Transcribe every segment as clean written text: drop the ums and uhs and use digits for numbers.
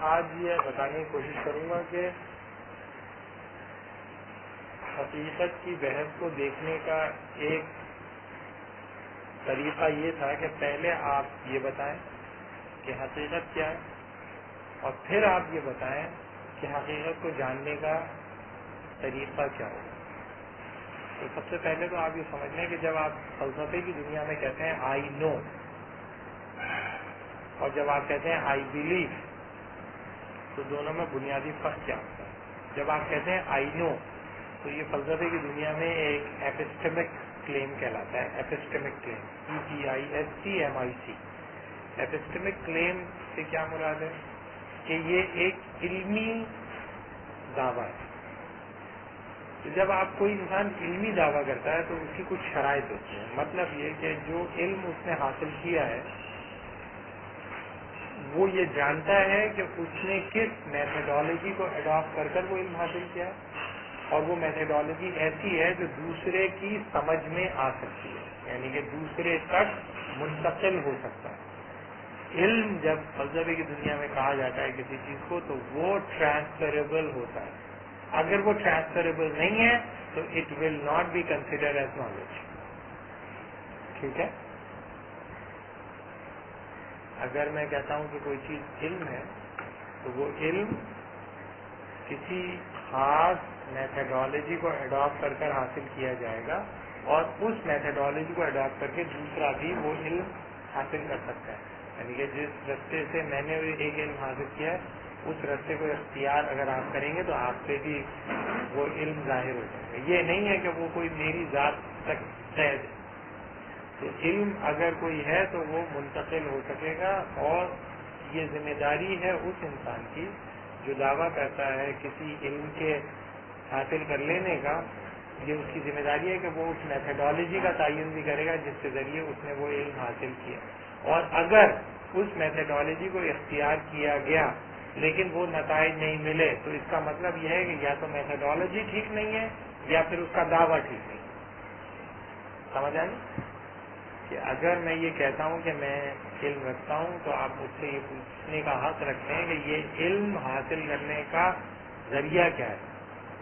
آج یہ بتانے کی کوشش کروں گا کہ حقیقت کی بحث کو دیکھنے کا ایک طریقہ یہ تھا کہ پہلے آپ یہ بتائیں کہ حقیقت کیا ہے، اور پھر آپ یہ بتائیں کہ حقیقت کو جاننے کا طریقہ کیا ہو۔ تو سب سے پہلے تو آپ یہ سمجھ لیں کہ جب آپ فلسفے کی دنیا میں کہتے ہیں آئی نو، اور جب آپ کہتے ہیں آئی بلیو، تو دونوں میں بنیادی فرق کیا ہوتا ہے؟ جب آپ کہتے ہیں آئی نو تو یہ فلسفے کی دنیا میں ایک ایپسٹمک کلیم کہلاتا ہے۔ ایپسٹمک کلیم، EPISTMIC۔ ایپسٹمک کلیم سے کیا مراد ہے کہ یہ ایک علمی دعویٰ ہے۔ تو جب آپ کوئی انسان علمی دعویٰ کرتا ہے تو اس کی کچھ شرائط ہوتی ہیں۔ مطلب یہ کہ جو علم اس نے حاصل کیا ہے وہ یہ جانتا ہے کہ اس نے کس میتھڈالوجی کو اڈاپٹ کر کر وہ علم حاصل کیا ہے، اور وہ میتھڈالوجی ایسی ہے جو دوسرے کی سمجھ میں آ سکتی ہے، یعنی کہ دوسرے تک منتقل ہو سکتا ہے۔ علم جب فلسفے کی دنیا میں کہا جاتا ہے کسی چیز کو تو وہ ٹرانسفریبل ہوتا ہے۔ اگر وہ ٹرانسفریبل نہیں ہے تو it will not be considered as knowledge. ٹھیک ہے؟ اگر میں کہتا ہوں کہ کوئی چیز علم ہے تو وہ علم کسی خاص میتھڈالوجی کو اڈاپٹ کر کر حاصل کیا جائے گا، اور اس میتھڈالوجی کو اڈاپٹ کر کے دوسرا بھی وہ علم حاصل کر سکتا ہے۔ یعنی کہ جس رستے سے میں نے ایک علم حاصل کیا ہے اس رستے کو اختیار اگر آپ کریں گے تو آپ سے بھی وہ علم ظاہر ہو جائے گا۔ یہ نہیں ہے کہ وہ کوئی میری ذات تک قید ہے۔ تو علم اگر کوئی ہے تو وہ منتقل ہو سکے گا، اور یہ ذمہ داری ہے اس انسان کی جو دعویٰ کرتا ہے کسی علم کے حاصل کر لینے کا۔ یہ اس کی ذمہ داری ہے کہ وہ اس میتھڈالوجی کا تعین بھی کرے گا جس کے ذریعے اس نے وہ علم حاصل کیا، اور اگر اس میتھڈالوجی کو اختیار کیا گیا لیکن وہ نتائج نہیں ملے تو اس کا مطلب یہ ہے کہ یا تو میتھڈالوجی ٹھیک نہیں ہے یا پھر اس کا دعویٰ ٹھیک نہیں ہے۔ سمجھ آئی کہ اگر میں یہ کہتا ہوں کہ میں علم رکھتا ہوں تو آپ مجھ سے یہ پوچھنے کا حق رکھتے ہیں کہ یہ علم حاصل کرنے کا ذریعہ کیا ہے،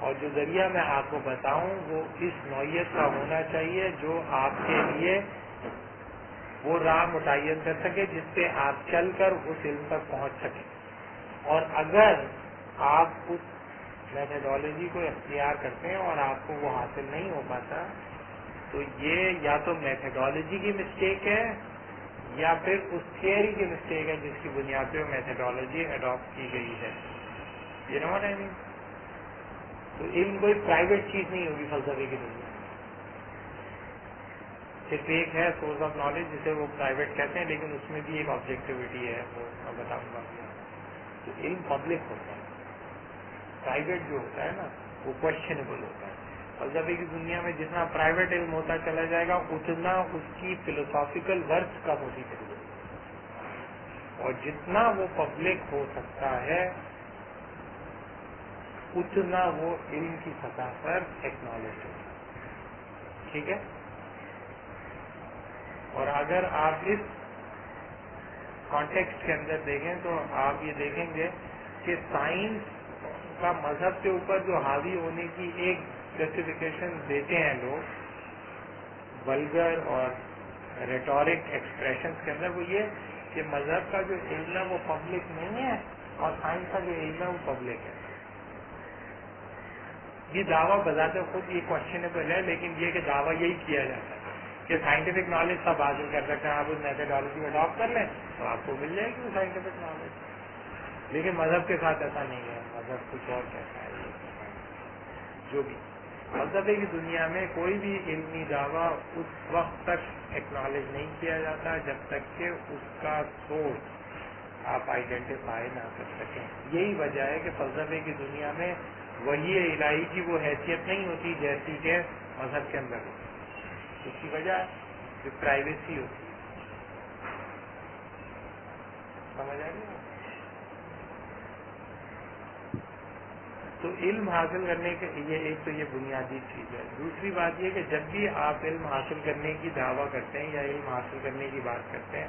اور جو ذریعہ میں آپ کو بتاؤں وہ اس نوعیت کا ہونا چاہیے جو آپ کے لیے وہ راہ متعین کر سکے جس سے آپ چل کر اس علم تک پہنچ سکیں۔ اور اگر آپ اس میتھڈالوجی کو اختیار کرتے ہیں اور آپ کو وہ حاصل نہیں ہو پاتا تو یہ یا تو میتھڈالوجی کی مسٹیک ہے یا پھر اس تھیوری کی مسٹیک ہے جس کی بنیاد پہ میتھڈالوجی اڈاپٹ کی گئی ہے۔ یہ نو واٹ آئی مین؟ تو علم کوئی پرائیویٹ چیز نہیں ہوگی فلسفے کی دنیا میں۔ صرف ایک ہے سورس آف نالج جسے وہ پرائیویٹ کہتے ہیں، لیکن اس میں بھی ایک آبجیکٹیوٹی ہے، وہ میں بتاؤں گا۔ تو علم پبلک ہوتا ہے، پرائیویٹ جو ہوتا ہے نا وہ کوشچنبل ہوتا ہے۔ فلسفے کی دنیا میں جتنا پرائیویٹ علم ہوتا چلا جائے گا اتنا اس کی فلسافیکل ورتھ کم ہوتی چلی جائے گی، اور جتنا وہ پبلک ہو سکتا ہے اتنا وہ علم کی سطح پر ایکنالج ہوگا۔ ٹھیک ہے؟ اور اگر آپ اس کانٹیکسٹ کے اندر دیکھیں تو آپ یہ دیکھیں گے کہ سائنس کا مذہب کے اوپر جو حاوی ہونے کی ایک جسٹیفیکیشن دیتے ہیں لوگ ولگر اور ریٹورک ایکسپریشنز کے اندر، وہ یہ کہ مذہب کا جو علم ہے وہ پبلک نہیں ہے اور سائنس کا جو علم ہے وہ پبلک ہے۔ یہ دعویٰ بذات خود یہ کوشچنیبل ہے، لیکن یہ کہ دعویٰ یہی کیا جاتا ہے کہ سائنٹیفک نالج سب حاصل کر سکتے ہیں، آپ اس میتھڈالوجی کو اڈاپٹ کر لیں تو آپ کو مل جائے گی وہ سائنٹیفک نالج۔ لیکن مذہب کے ساتھ ایسا نہیں ہے، مذہب کچھ اور کہتا ہے۔ جو بھی فلسفے کی دنیا میں کوئی بھی علمی دعویٰ اس وقت تک ایکنالج نہیں کیا جاتا جب تک کہ اس کا سورس آپ آئیڈینٹیفائی نہ کر سکیں۔ یہی وجہ ہے کہ فلسفے کی دنیا میں وحی الہی کی وہ حیثیت نہیں ہوتی جیسی کہ مذہب کے اندر ہوتی ہے۔ اس کی وجہ جو پرائیویسی ہوتی ہے۔ سمجھ آ گئی؟ تو علم حاصل کرنے کے یہ ایک تو یہ بنیادی چیز ہے۔ دوسری بات یہ کہ جب بھی آپ علم حاصل کرنے کی دعویٰ کرتے ہیں یا علم حاصل کرنے کی بات کرتے ہیں،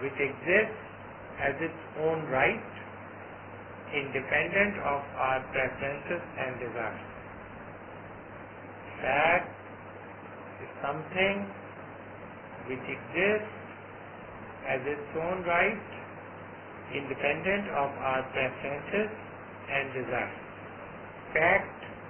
which exists as its own right, independent of our preferences and desires. Fact is something which exists as its own right, independent of our preferences and desires. Fact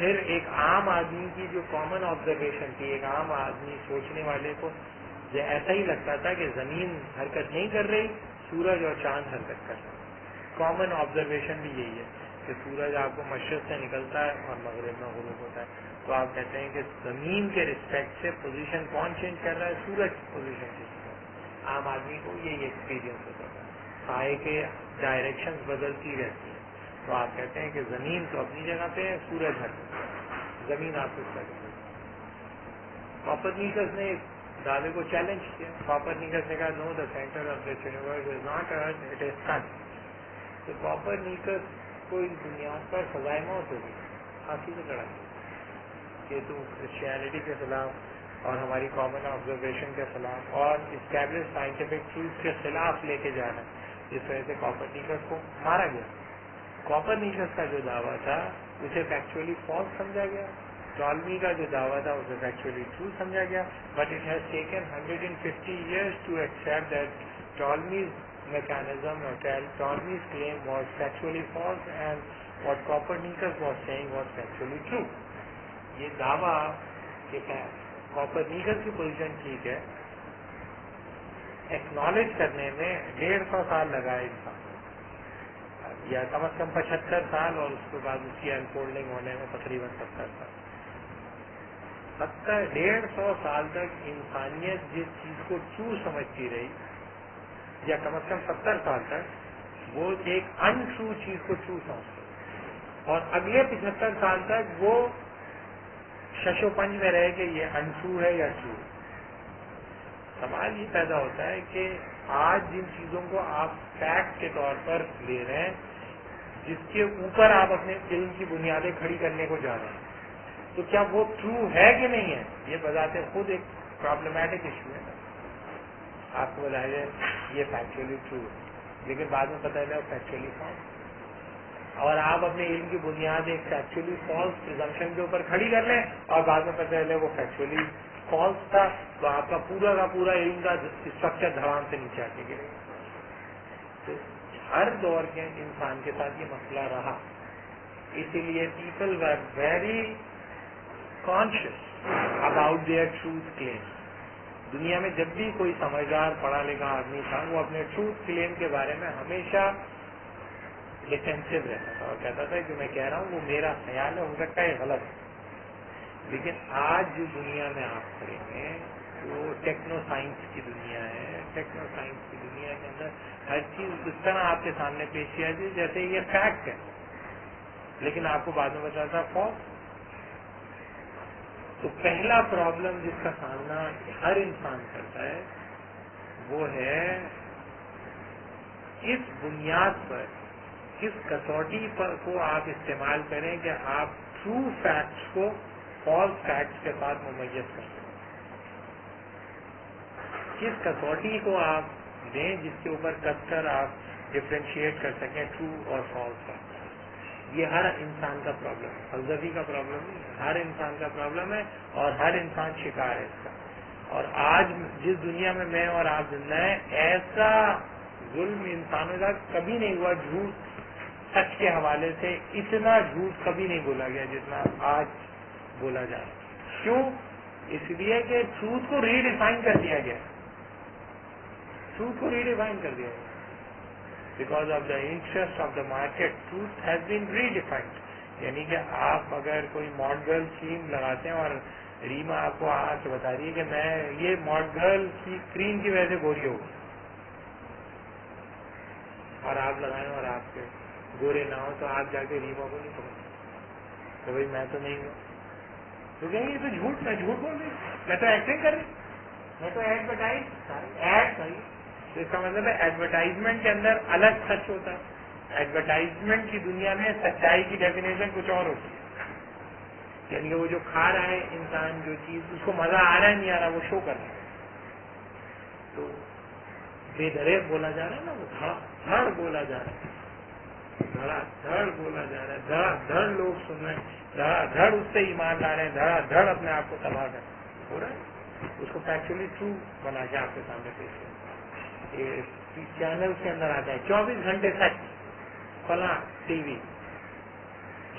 پھر ایک عام آدمی کی جو کامن آبزرویشن تھی، ایک عام آدمی سوچنے والے کو ایسا ہی لگتا تھا کہ زمین حرکت نہیں کر رہی، سورج اور چاند حرکت کر رہے. کامن آبزرویشن بھی یہی ہے کہ سورج آپ کو مشرق سے نکلتا ہے اور مغرب میں غروب ہوتا ہے. تو آپ کہتے ہیں کہ زمین کے رسپیکٹ سے پوزیشن کون چینج کر رہا ہے؟ سورج پوزیشن چینج کر رہا ہے. عام آدمی کو یہی ایکسپیرینس ہوتا ہے. سائے کے ڈائریکشن بدلتی رہتی ہیں. تو آپ کہتے ہیں کہ زمین تو اپنی جگہ پہ ہے، سورج ہر جگہ، زمین آپ کو کر رہی ہے. کوپرنیکس نے دعوے کو چیلنج کیا. کوپرنیکس نے کہا no, the centre of this universe is not earth, it is sun. تو کوپرنیکس کو اس بنیاد پر سزائے موت ہوگی، پھانسی سے چڑھا کہ تو کرسچینٹی کے خلاف اور ہماری کامن آبزرویشن کے خلاف اور اسٹیبلش سائنٹیفک ٹروتھ کے خلاف لے کے جانا ہے. جس وجہ سے کوپرنیکس کو مارا گیا. کوپرنیکس کا جو دعویٰ تھا اسے فیکچولی فالس سمجھا گیا. ٹالمی کا جو دعویٰ تھا اسے فیکچولی ٹرو سمجھا گیا. But it has taken 150 years to accept that Ptolemy's mechanism اور Ptolemy's claim was factually false and what Copernicus was seeing was factually true. یہ دعویٰ کہ کوپرنیکس کی پوزیشن ٹھیک ہے ایکنالج کرنے میں 150 سال لگا ہے انسان، یا کم از کم 75 سال، اور اس کے بعد اس کی انفولڈنگ ہونے میں تقریباً 70 سال. 150 سال تک انسانیت جس چیز کو ٹرو سمجھتی رہی، یا کم از کم 70 سال تک وہ ایک ان ٹرو چیز کو ٹرو سمجھتی رہی، اور اگلے 75 سال تک وہ شش و پنج میں رہے کہ یہ ان ٹرو ہے یا ٹرو. سوال یہ پیدا ہوتا ہے کہ آج جن چیزوں کو آپ فیکٹ کے طور پر لے رہے ہیں، جس کے اوپر آپ اپنے علم کی بنیادیں کھڑی کرنے کو جا رہے ہیں، تو کیا وہ ٹرو ہے کہ نہیں ہے؟ یہ بذات خود ایک پرابلمٹک ایشو ہے. آپ کو بتایا جائے یہ فیکچولی ٹرو ہے، لیکن بعد میں پتہ چلا فیکچولی فالس، اور آپ اپنے علم کی بنیاد ایک فیکچولی فالس پرزمپشن کے اوپر کھڑی کر لیں اور بعد میں پتہ چلے وہ فیکچولی فالس تھا، تو آپ کا پورا علم کا اسٹرکچر دھڑام سے نیچے آ کے گرے. تو ہر دور کے انسان کے ساتھ یہ مسئلہ رہا. اسی لیے people were very conscious about their truth claim. دنیا میں جب بھی کوئی سمجھدار پڑھا لکھا آدمی تھا وہ اپنے ٹروتھ کلیم کے بارے میں ہمیشہ ڈیفینسو رہتا تھا اور کہتا تھا کہ میں کہہ رہا ہوں وہ میرا خیال ہے، ہو سکتا ہے غلط ہے. لیکن آج جو دنیا میں آپ کھڑے ہیں وہ ٹیکنو سائنس کی دنیا ہے. ٹیکنو سائنس کی دنیا کے اندر ہر چیز اس طرح آپ کے سامنے پیش کیا جاتی ہے جیسے یہ فیکٹ ہے، لیکن آپ کو بعد میں بتاتا فالس. تو پہلا پرابلم جس کا سامنا ہر انسان کرتا ہے وہ ہے کس بنیاد پر، کس کسوٹی پر کو آپ استعمال کریں کہ آپ ٹرو فیکٹس کو فالس فیکٹس کے ساتھ ممیز کر سکیں. کس کسوٹی کو آپ دیں جس کے اوپر کس کر آپ ڈفرینشیٹ کر سکیں ٹرو اور فالس فیکٹس. یہ ہر انسان کا پرابلم ہے، فلسفی کا پرابلم نہیں ہے، ہر انسان کا پرابلم ہے اور ہر انسان شکار ہے اس کا. اور آج جس دنیا میں میں اور آپ زندہ ہیں ایسا ظلم انسانوں کا کبھی نہیں ہوا. جھوٹ سچ کے حوالے سے اتنا جھوٹ کبھی نہیں بولا گیا جتنا آج بولا جا رہا ہے. کیوں؟ اس لیے کہ ٹروتھ کو ری ڈیفائن کر دیا گیا. ٹروتھ کو ری ڈیفائن کر دیا گیا. Because of the interest of the market truth has been redefined. یعنی کہ آپ اگر کوئی ماڈ گرل کریم لگاتے ہیں اور ریما آپ کو آ کے بتا رہی ہے کہ میں یہ ماڈ گرل کی کریم کی وجہ سے گوری ہو گئی، اور آپ لگائیں اور آپ کے گورے نہ ہو، تو آپ جا کے ریما کو نہیں پکڑیں کہ بھائی میں تو نہیں ہوں. تو کہیں گے یہ تو جھوٹ، میں جھوٹ بول رہی ہوں، میں تو ایکٹنگ کر رہی ہوں، میں تو ایڈ کری. تو اس کا مطلب ہے ایڈورٹائزمنٹ کے اندر الگ سچ ہوتا ہے. ایڈورٹائزمنٹ کی دنیا میں سچائی کی ڈیفینیشن کچھ اور ہوتی ہے. یعنی کہ وہ جو کھا رہا ہے انسان جو چیز اس کو مزہ آ رہا ہے نہیں آ رہا وہ شو کر رہا ہے. تو بے دریغ بولا جا رہا ہے نا، وہ دھڑ بولا جا رہا ہے، دھڑا دھڑ بولا جا رہا ہے، دھڑا دھڑ لوگ سن رہے ہیں، دھڑا دھڑ اس سے ایمان لا رہے ہیں، دھڑا دھڑ اپنے آپ کو تباہ کر ہو رہا ہے. اس کو فیکچولی ٹرو بنا کے آپ کے سامنے پیش کیا. چینل کے اندر آتا ہے 24 گھنٹے سچ، فلاں ٹی وی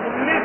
19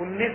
19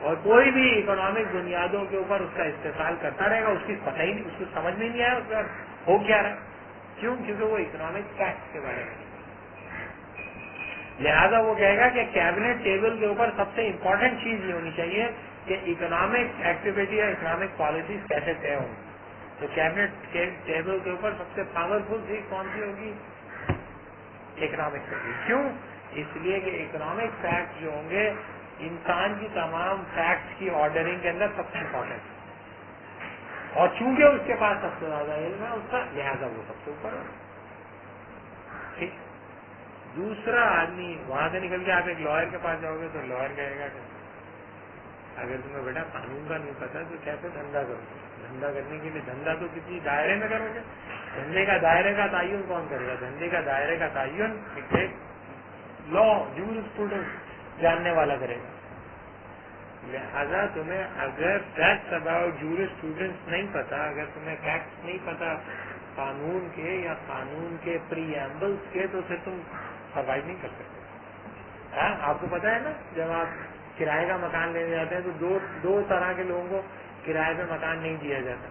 اور کوئی بھی اکنامک بنیادوں کے اوپر اس کا استحصال کرتا رہے گا، اس کی پتہ ہی نہیں، اس کو سمجھ میں نہیں آیا اس کا ہو کیا رہا ہے، کیوں؟ کیونکہ وہ اکنامک فیکٹس کے بارے میں، لہذا وہ کہے گا کہ کیبنٹ ٹیبل کے اوپر سب سے امپورٹنٹ چیز یہ ہونی چاہیے کہ اکنامک ایکٹیویٹی یا اکنامک پالیسیز کیسے طے ہوں گی. تو کیبنٹ ٹیبل کے اوپر سب سے پاورفل چیز کون سی ہوگی؟ اکنامک ہوگی. کیوں؟ اس لیے کہ اکنامک فیکٹس جو ہوں گے انسان کی تمام فیکٹس کی آرڈرنگ کے اندر سب سے امپورٹنٹ، اور چونکہ اس کے پاس سب سے زیادہ علم ہے اس کا، لہٰذا وہ سب سے اوپر ہے. ٹھیک. دوسرا آدمی وہاں سے نکل کے آپ ایک لائر کے پاس جاؤ گے تو لائر کہے گا کہ اگر تمہیں بیٹا قانون کا نہیں پتا تو کیسے دھندا کرو گے؟ دھندا کرنے کے لیے دھندا تو کسی دائرے میں کرو گے. دھندے کا دائرے کا تعین کون کرے گا؟ دھندے کا دائرے کا تعین ایک لا جورسپروڈنس جاننے والا کرے گا. لہذا تمہیں اگر فیکٹس اباؤٹ جورسپروڈنس نہیں پتا، اگر تمہیں فیکٹس نہیں پتا قانون کے یا قانون کے پری ایمبلس کے، تو پھر تم سروائیو نہیں کر سکتے. آپ کو پتا ہے نا، جب آپ کرائے کا مکان لینے جاتے ہیں تو دو طرح کے لوگوں کو کرائے پہ مکان نہیں دیا جاتا.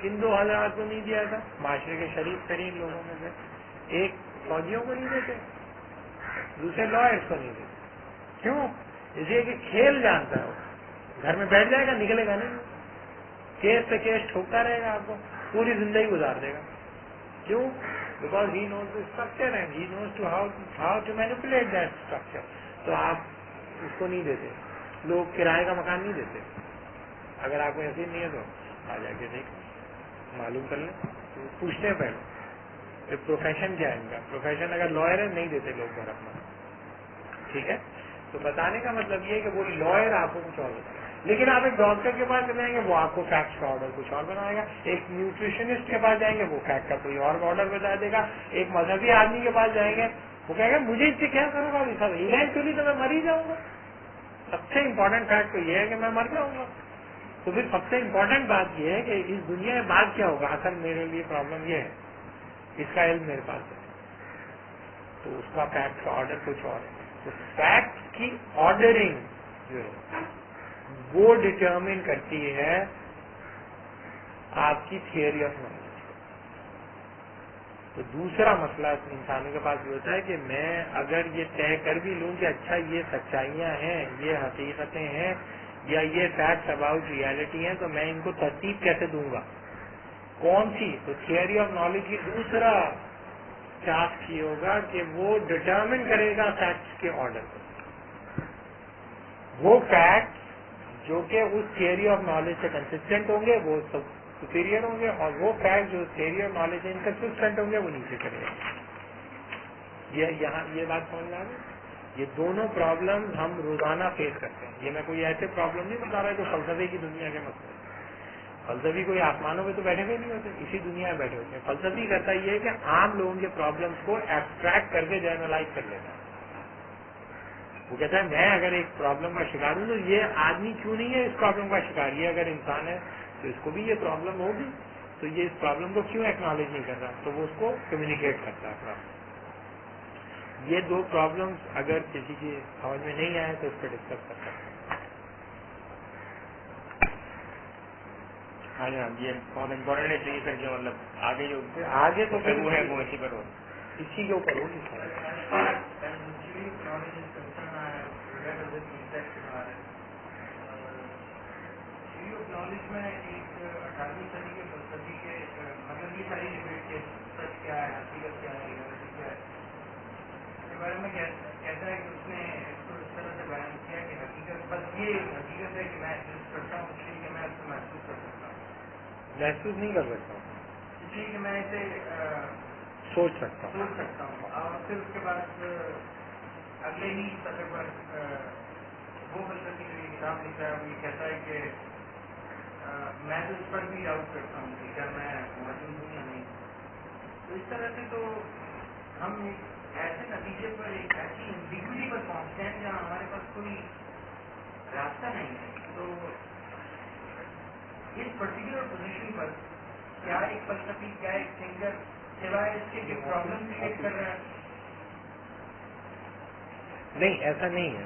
کن 2 حضرات کو نہیں دیا جاتا؟ معاشرے کے شریف ترین لوگوں میں سے. ایک فوجیوں کو نہیں دیتے، دوسرے لائرس کو نہیں دیتے. کیوں؟ اس لیے کہ کھیل جانتا ہے وہ، گھر میں بیٹھ جائے گا نکلے گا نہیں، کیس پہ کیس ٹھوکتا رہے گا، آپ کو پوری زندگی گزار دے گا. کیوں؟ Because he knows the structure and he knows to how to manipulate that structure. تو آپ اس کو نہیں دیتے. لوگ کرائے کا مکان نہیں دیتے. اگر آپ کو یقین نہیں ہے تو آ جا کے دیکھ معلوم کر لیں. پوچھتے ہیں پہلے پروفیشن کیا ہے ان کا. پروفیشن اگر لائر ہے نہیں دیتے لوگ گھر اپنا. ٹھیک ہے. تو بتانے کا مطلب یہ ہے کہ وہ لائر آپ کو کچھ اور بتائے گا. لیکن آپ ایک ڈاکٹر کے پاس جائیں گے وہ آپ کو فیکٹس کا آرڈر کچھ اور بنائے گا. ایک نیوٹریشنسٹ کے پاس جائیں گے وہ فیکٹ کا کوئی اور آرڈر بتا دے گا. ایک مذہبی آدمی کے پاس جائیں گے وہ کہے گا مجھے اس سے کیا کروں گا، سب ایونچولی تو میں مر ہی جاؤں گا. سب سے امپورٹنٹ فیکٹ تو یہ ہے کہ میں مر جاؤں گا. تو پھر سب سے امپورٹنٹ بات یہ ہے کہ اس دنیا میں بات کیا ہوگا. اصل میرے لیے پرابلم یہ ہے، اس کا علم میرے پاس ہے تو اس کا فیکٹ کا آرڈر کچھ اور ہے. تو فیکٹ کی آرڈرنگ جو ہے وہ ڈٹرمن کرتی ہے آپ کی تھیوری آف نالج. تو دوسرا مسئلہ انسانوں کے پاس یہ ہوتا ہے کہ میں اگر یہ طے کر بھی لوں کہ اچھا یہ سچائیاں ہیں، یہ حقیقتیں ہیں یا یہ فیکٹس اباؤٹ ریالٹی ہیں، تو میں ان کو ترتیب کیسے دوں گا، کون سی. تو تھیوری آف نالج کی دوسرا ٹاسک یہ ہوگا کہ وہ ڈٹرمن کرے گا فیکٹس کے آرڈر کو. وہ فیکٹس جو کہ اس تھیوری آف نالج سے کنسسٹنٹ ہوں گے وہ سب سپیریئر ہوں گے، اور وہ فیکٹ جو تھیوری آف نالج سے انکنسسٹنٹ ہوں گے وہ نیچے کرے گا. یہاں یہ بات سمجھ میں آ گئی. یہ دونوں پرابلم ہم روزانہ فیس کرتے ہیں. یہ میں کوئی ایسے پرابلم نہیں بتا رہا جو فلسفے کی دنیا کے مسئلے. فلسفی کوئی آسمانوں پہ تو بیٹھے ہوئے نہیں ہوتے، اسی دنیا میں بیٹھے ہوتے ہیں. فلسفی کرتا یہ ہے کہ عام لوگوں کے پرابلمس کو ایبسٹریکٹ کر کے جنرلائز کر لیتا ہے. وہ کہتا ہے میں اگر ایک پرابلم کا شکار ہوں تو یہ آدمی کیوں نہیں ہے اس پرابلم کا شکار. یہ اگر انسان ہے تو اس کو بھی یہ پرابلم ہوگی، تو یہ اس پرابلم کو کیوں ایکنالج نہیں کر رہا. تو وہ اس کو کمیونیکیٹ کرتا ہے پرابلم. یہ دو پرابلمس اگر کسی کی سمجھ میں نہیں آئے تو اس پہ ڈسکس کر سکتے ہیں. ہاں جی ہاں جی بہت امپورٹنٹ ہے. چاہیے سر جو مطلب آگے جو آگے تو پھر وہ ہے وہ اسی پر ہو، اسی کے اوپر ہوگی. نالج میں ایک 18ویں صدی کے فلسفی کے مطلب یہ ساری ڈبیٹ کے سچ کیا ہے، حقیقت کیا ہے، ریالٹی کیا ہے، اس کے بارے میں کہتا ہے کہ اس نے اس کو اس طرح سے بیان کیا کہ حقیقت بس یہ حقیقت ہے کہ میں محسوس کرتا ہوں، اس لیے کہ میں اس کو محسوس کر سکتا ہوں. محسوس نہیں کر سکتا ہوں اس لیے کہ میں اسے سوچ سکتا ہوں. اور پھر اس کے بعد اگلے ہی سطح پر وہ فلسفی جو یہ کتاب لکھا ہے وہ یہ کہتا ہے کہ میں تو اس پر بھی ڈاؤٹ کرتا ہوں کہ کیا میں موجود ہوں یا نہیں. تو اس طرح سے تو ہم ایک ایسے نتیجے پر، ایک ایسی انڈیگوٹی پر پہنچتے ہیں جہاں ہمارے پاس کوئی راستہ نہیں ہے. تو اس پرٹیکولر پوزیشن پر کیا ایک فلسفی، کیا ایک تھنکر سوائے اس کے پرابلم کریٹ کر رہا ہے؟ نہیں، ایسا نہیں ہے.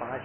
5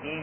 3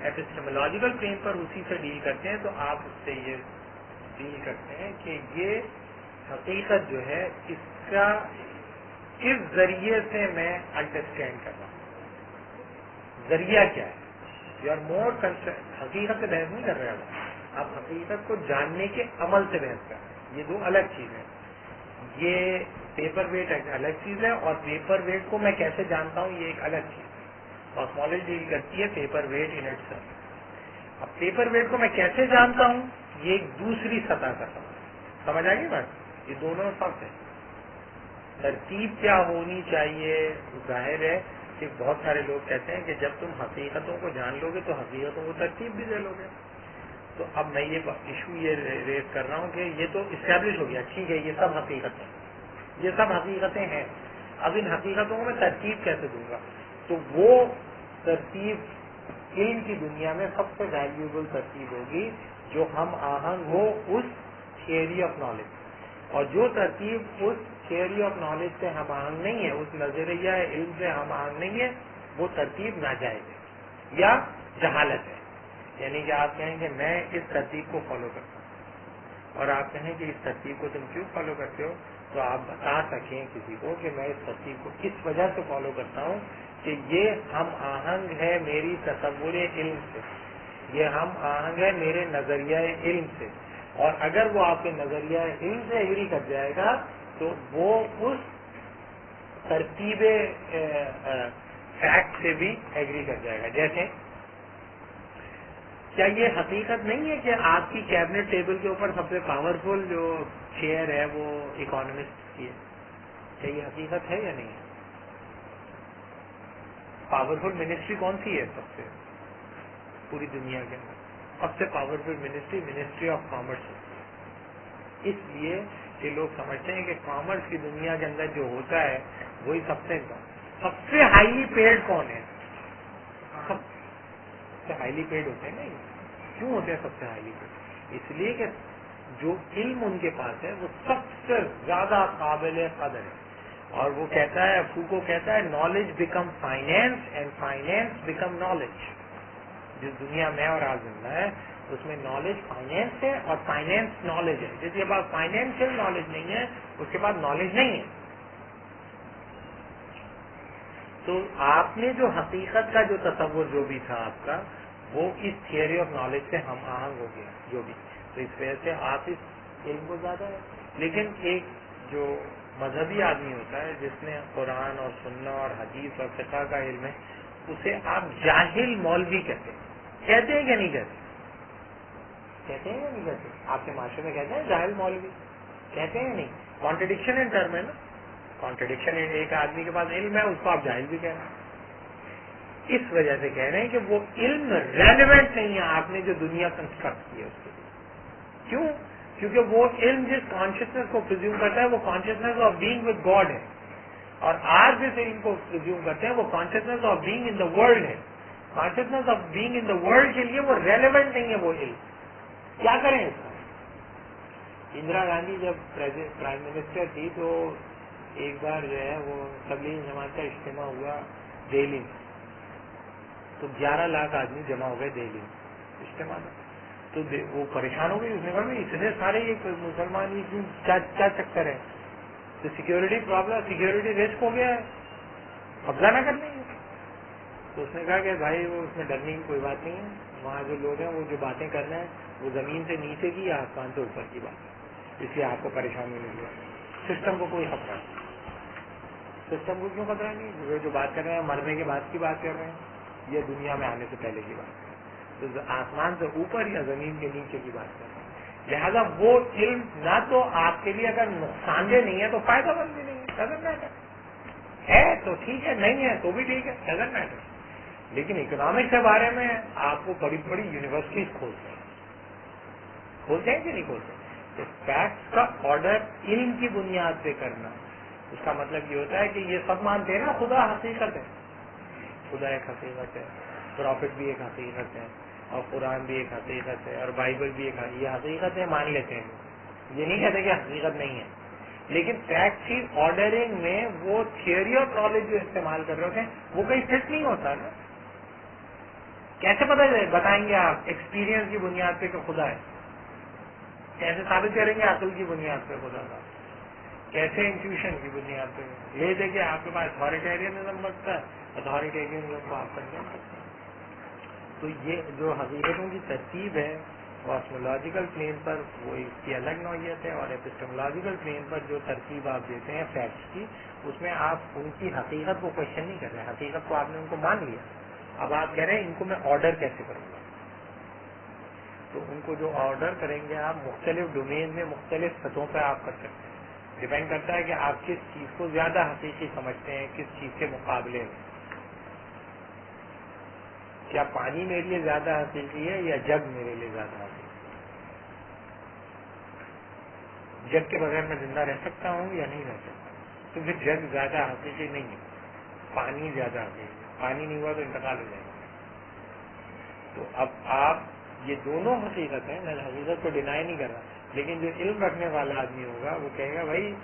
ایپسٹیمولوجیکل پلین پر اسی سے ڈیل کرتے ہیں تو آپ اس سے یہ ڈیل کرتے ہیں کہ یہ حقیقت جو ہے اس کا کس ذریعے سے میں انڈرسٹینڈ کر رہا ہوں، ذریعہ کیا ہے. یو آر مور حقیقت سے بحث نہیں کر رہے آپ حقیقت کو جاننے کے عمل سے بحث کر رہے ہیں. یہ دو الگ چیز ہے. یہ پیپر ویٹ ایک الگ چیز ہے اور پیپر ویٹ کو میں کیسے جانتا ہوں یہ ایک الگ چیز ہے. کاسمولوجی ڈیل کرتی ہے paper weight in itself. اب پیپر ویٹ کو میں کیسے جانتا ہوں یہ ایک دوسری سطح کا سمجھ آئے گی بات. یہ دونوں فرق ہے. ترتیب کیا ہونی چاہیے ظاہر ہے کہ بہت سارے لوگ کہتے ہیں کہ جب تم حقیقتوں کو جان لو گے تو حقیقتوں کو ترتیب بھی دے لو گے. تو اب میں یہ ایشو یہ ریز کر رہا ہوں کہ یہ تو اسٹیبلش ہو گیا، ٹھیک ہے یہ سب حقیقتیں ہیں. اب ان حقیقتوں کو میں ترتیب کیسے دوں گا؟ تو وہ ترتیب علم کی دنیا میں سب سے ویلیوبل ترتیب ہوگی جو ہم آہنگ ہو اس تھیوری آف نالج. اور جو ترتیب اس تھیوری آف نالج سے ہم آہنگ نہیں ہے، اس نظریہ علم سے ہم آہنگ نہیں ہے، وہ ترتیب ناجائز ہے یا جہالت ہے. یعنی کہ آپ کہیں کہ میں اس ترتیب کو فالو کرتا ہوں اور آپ کہیں کہ اس ترتیب کو تم کیوں فالو کرتے ہو، تو آپ بتا سکیں کسی کو کہ میں اس ترتیب کو اس وجہ سے فالو کرتا ہوں کہ یہ ہم آہنگ ہے میری تصور علم سے، یہ ہم آہنگ ہے میرے نظریہ علم سے. اور اگر وہ آپ کے نظریہ علم سے ایگری کر جائے گا تو وہ اس ترتیب فیکٹ سے بھی ایگری کر جائے گا. جیسے کیا یہ حقیقت نہیں ہے کہ آپ کی کیبنٹ ٹیبل کے اوپر سب سے پاورفل جو چیئر ہے وہ اکانومسٹ کی ہے؟ کیا یہ حقیقت ہے یا نہیں ہے؟ پاورفل منسٹری کون سی ہے سب سے پوری دنیا کے اندر؟ سب سے پاورفل منسٹری آف کامرس. اس لیے کہ لوگ سمجھتے ہیں کہ کامرس کی دنیا کے اندر جو ہوتا ہے وہی سب سے ہائیلی پیڈ کون ہے؟ سب سے ہائیلی پیڈ ہوتے ہیں. نہیں کیوں ہوتے ہیں سب سے ہائیلی پیڈ؟ اس لیے کہ جو علم ان کے پاس ہے وہ سب سے زیادہ قابل قدر ہے. اور وہ کہتا ہے، فوکو کہتا ہے knowledge become finance and finance become knowledge. جس دنیا میں اور آج زندہ ہے اس میں نالج فائنینس ہے اور فائنینس نالج ہے. جس کے پاس فائنینشیل نالج نہیں ہے اس کے پاس نالج نہیں ہے. تو آپ نے جو حقیقت کا جو تصور جو بھی تھا آپ کا وہ اس تھیوری آف نالج سے ہم آہنگ ہو گیا جو بھی. تو اس وجہ سے آپ اس علم کو زیادہ ہے. لیکن ایک جو مذہبی آدمی ہوتا ہے جس نے قرآن اور سننا اور حدیث اور فقہ کا علم ہے اسے آپ جاہل مولوی کہتے ہیں کہ نہیں کہتے؟ کہتے ہیں یا نہیں کہتے؟ آپ کے معاشرے میں کہتے ہیں جاہل مولوی؟ کہتے ہیں نہیں؟ کانٹرڈکشن ان ٹرم ہے نا. کانٹرڈکشن ایک آدمی کے پاس علم ہے اس کو آپ جاہل بھی کہہ رہے ہیں. اس وجہ سے کہہ رہے ہیں کہ وہ علم ریلیونٹ نہیں ہے آپ نے جو دنیا کنسٹرکٹ کی ہے اس کے لیے. کیوں؟ کیونکہ وہ علم جس کانشیسنیس کو پرزیوم کرتا ہے وہ consciousness of being with God ہے، اور آپ جس علم کو پرزیوم کرتے ہیں وہ consciousness of being in the world ہے. Consciousness of being in the world کے لیے وہ ریلیونٹ نہیں ہے وہ علم. کیا کریں اس کا؟ اندرا گاندھی جب پرائم منسٹر تھی تو ایک بار جو ہے وہ تبلیغ جماعت کا اجتماع ہوا دہلی میں، تو 11 لاکھ آدمی جمع ہو گئے دہلی میں اجتماع میں. تو وہ پریشان ہو گئی. اس نے کہا اتنے سارے یہ مسلمان یہ کیا چکر ہے؟ تو سیکورٹی پرابلم، سیکورٹی رسک ہو گیا ہے، قبضہ نہ کر لیں گے. تو اس نے کہا کہ بھائی وہ اس میں ڈرنے کی کوئی بات نہیں ہے. وہاں جو لوگ ہیں وہ جو باتیں کر رہے ہیں وہ زمین سے نیچے کی یا آسمان سے اوپر کی بات ہے، اس لیے آپ کو پریشانی نہیں ہے. سسٹم کو کوئی خطرہ نہیں. سسٹم کو کیوں خطرہ نہیں؟ وہ جو بات کر رہے ہیں مرنے کے بعد کی بات کر رہے ہیں یا دنیا میں آنے سے پہلے کی بات کر رہے ہیں، تو آسمان سے اوپر یا زمین کے نیچے کی بات کر رہے ہیں. لہذا وہ علم نہ تو آپ کے لیے اگر نقصان دہ نہیں ہے تو فائدہ مند بھی نہیں ہے. ڈزنٹ میٹر ہے تو ٹھیک ہے، نہیں ہے تو بھی ٹھیک ہے، ڈزنٹ میٹر. لیکن اکنامکس کے بارے میں آپ کو بڑی بڑی یونیورسٹیز کھولتے ہیں کہ نہیں کھولتے؟ تو فیکٹس کا آرڈر علم کی بنیاد پہ کرنا اس کا مطلب یہ ہوتا ہے کہ یہ سب مانتے ہیں نا خدا حقیقت ہے، خدا ایک حقیقت ہے، پروفٹ بھی ایک حقیقت ہے، اور قرآن بھی ایک حقیقت ہے، اور بائبل بھی ایک یہ حقیقت ہے، مان لیتے ہیں. یہ نہیں کہتے کہ حقیقت نہیں ہے. لیکن فیکٹ کی آرڈرنگ میں وہ تھیوری آف نالج جو استعمال کر رہے ہوتے ہیں وہ کہیں فٹ نہیں ہوتا نا. کیسے بتائیں گے آپ ایکسپیرینس کی بنیاد پہ کہ خدا ہے؟ کیسے ثابت کریں گے عقل کی بنیاد پہ خدا کا؟ کیسے انٹیوشن کی بنیاد پہ؟ یہ دیکھیں آپ کے پاس اتھارٹیرینزم بنتا ہے، اتھارٹیرینزم کو آپ کنڈیم کرتے ہیں. تو یہ جو حقیقتوں کی ترتیب ہے کاسمولوجیکل پلین پر وہ اس کی الگ نوعیت ہے، اور ایپسٹمولوجیکل پلین پر جو ترتیب آپ دیتے ہیں فیکٹس کی، اس میں آپ ان کی حقیقت کو کوشچن نہیں کر رہے ہیں. حقیقت کو آپ نے ان کو مان لیا، اب آپ کہہ رہے ہیں ان کو میں آرڈر کیسے کروں گا. تو ان کو جو آرڈر کریں گے آپ مختلف ڈومین میں مختلف سطحوں پہ آپ کر سکتے ہیں. ڈپینڈ کرتا ہے کہ آپ کس چیز کو زیادہ حقیقی سمجھتے ہیں کس چیز کے مقابلے میں. کیا پانی میرے لیے زیادہ حقیقی ہے یا جگ میرے لیے زیادہ حقیقی؟ جگ کے بغیر میں زندہ رہ سکتا ہوں یا نہیں رہ سکتا؟ تو پھر جگ زیادہ حقیقی نہیں ہے، پانی زیادہ حقیقی ہے. پانی نہیں ہوا تو انتقال ہو جائے گا. تو اب آپ یہ دونوں حقیقت ہیں، میں حقیقت کو ڈینائی نہیں کر رہا، لیکن جو علم رکھنے والا آدمی ہوگا وہ کہے گا بھائی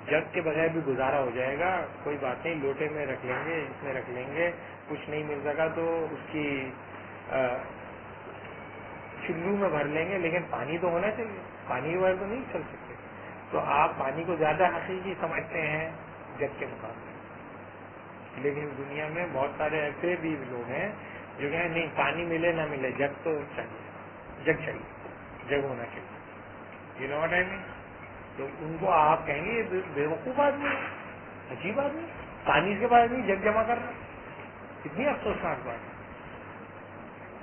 جگ کے بغیر بھی گزارا ہو جائے گا، کوئی بات نہیں، لوٹے میں رکھ لیں گے، اس میں رکھ لیں گے، کچھ نہیں مل سکا تو اس کی چلو میں بھر لیں گے، لیکن پانی تو ہونا چاہیے، پانی کے بغیر تو نہیں چل سکتے. تو آپ پانی کو زیادہ حقیقی سمجھتے ہیں جگ کے مقابلے، لیکن دنیا میں بہت سارے ایسے بھی لوگ ہیں جو کہیں نہیں پانی ملے نہ ملے جگ تو چاہیے، جگ چاہیے، جگ ہونا چاہیے. یہ نو وٹ آئی مین. تو ان کو آپ کہیں گے یہ بیوقوف آدمی ہے، عجیب آدمی، پانی کے بعد نہیں جگ جمع کرنا، کتنی افسوسناک بات ہے.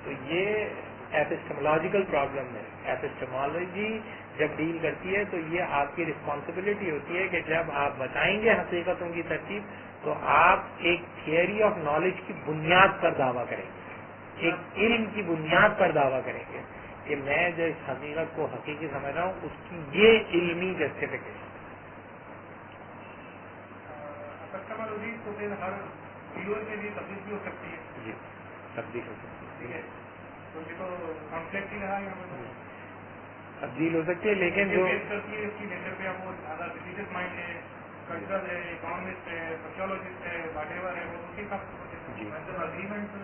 تو یہ ایپسٹمولوجیکل پرابلم ہے. ایپسٹمولوجی جب ڈیل کرتی ہے تو یہ آپ کی رسپانسبلٹی ہوتی ہے کہ جب آپ بتائیں گے حقیقتوں کی ترتیب تو آپ ایک تھیوری آف نالج کی بنیاد پر دعویٰ کریں گے، ایک علم کی بنیاد پر دعویٰ کریں گے کہ میں جو اس حقیقت کو حقیقی سمجھ رہا ہوں اس کی یہ علمی جسٹیفیکیشن. ایپسٹمولوجی تو پھر ہر فیلڈ میں بھی تبدیل بھی ہو سکتی ہے. جی تبدیل ہو سکتی ہے، تو یہ تو کانفلکٹ ہی رہا یہاں پہ. تبدیل ہو سکتی ہے لیکن جو کرتی ہے اس کی نیچر پہ وہ زیادہ ریلیجیس مائنڈ ہے، کلچرل ہے، اکانومسٹ ہے، سوشیولوجسٹ ہے، واٹ ایور ہے، وہ اسی حساب سے جی اگریمنٹ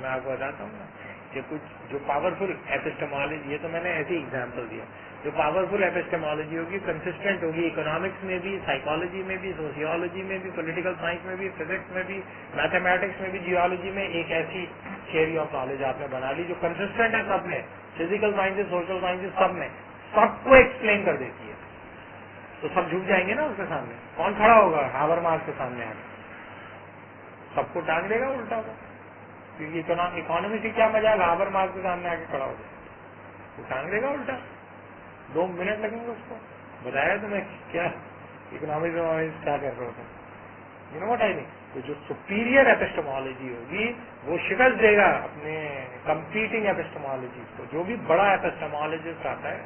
میں آپ کو بتاتا ہوں نا کہ کچھ جو پاورفل ایپسٹمالوجی، یہ تو میں نے ایسی ایگزامپل دیا، جو پاورفل ایپسٹمالوجی ہوگی کنسسٹنٹ ہوگی اکنامکس میں بھی، سائیکالوجی میں بھی، سوشیولوجی میں بھی، پولیٹیکل سائنس میں بھی، فزکس میں بھی، میتھمیٹکس میں بھی، جیولوجی میں، ایک ایسی تھیوری آف نالج آپ نے بنا لی جو کنسسٹنٹ ہے سب میں، فزیکل سائنسز، سوشل سائنسز، سب میں، سب کو ایکسپلین کر دیتی ہے. تو سب جھک جائیں گے نا اس کے سامنے. کون کھڑا ہوگا ہاور مارک کے سامنے آ کے؟ سب کو ٹانگ دے گا الٹا ہوا، کیونکہ اکانومی سے کیا مزہ ہے ہاور مارک کے سامنے آ کے کھڑا ہو جائے، وہ ٹانگ دے گا الٹا. 2 منٹ لگیں گے اس کو بتایا تمہیں کیا اکنامکس کیا کر رہے ہوتے یو نو واٹ آئی مین. تو جو سپیریئر ایپسٹمالوجی ہوگی وہ شکست دے گا اپنے کمپیٹنگ ایپسٹمالوجیز کو. جو بھی بڑا ایپسٹمالوجسٹ آتا ہے،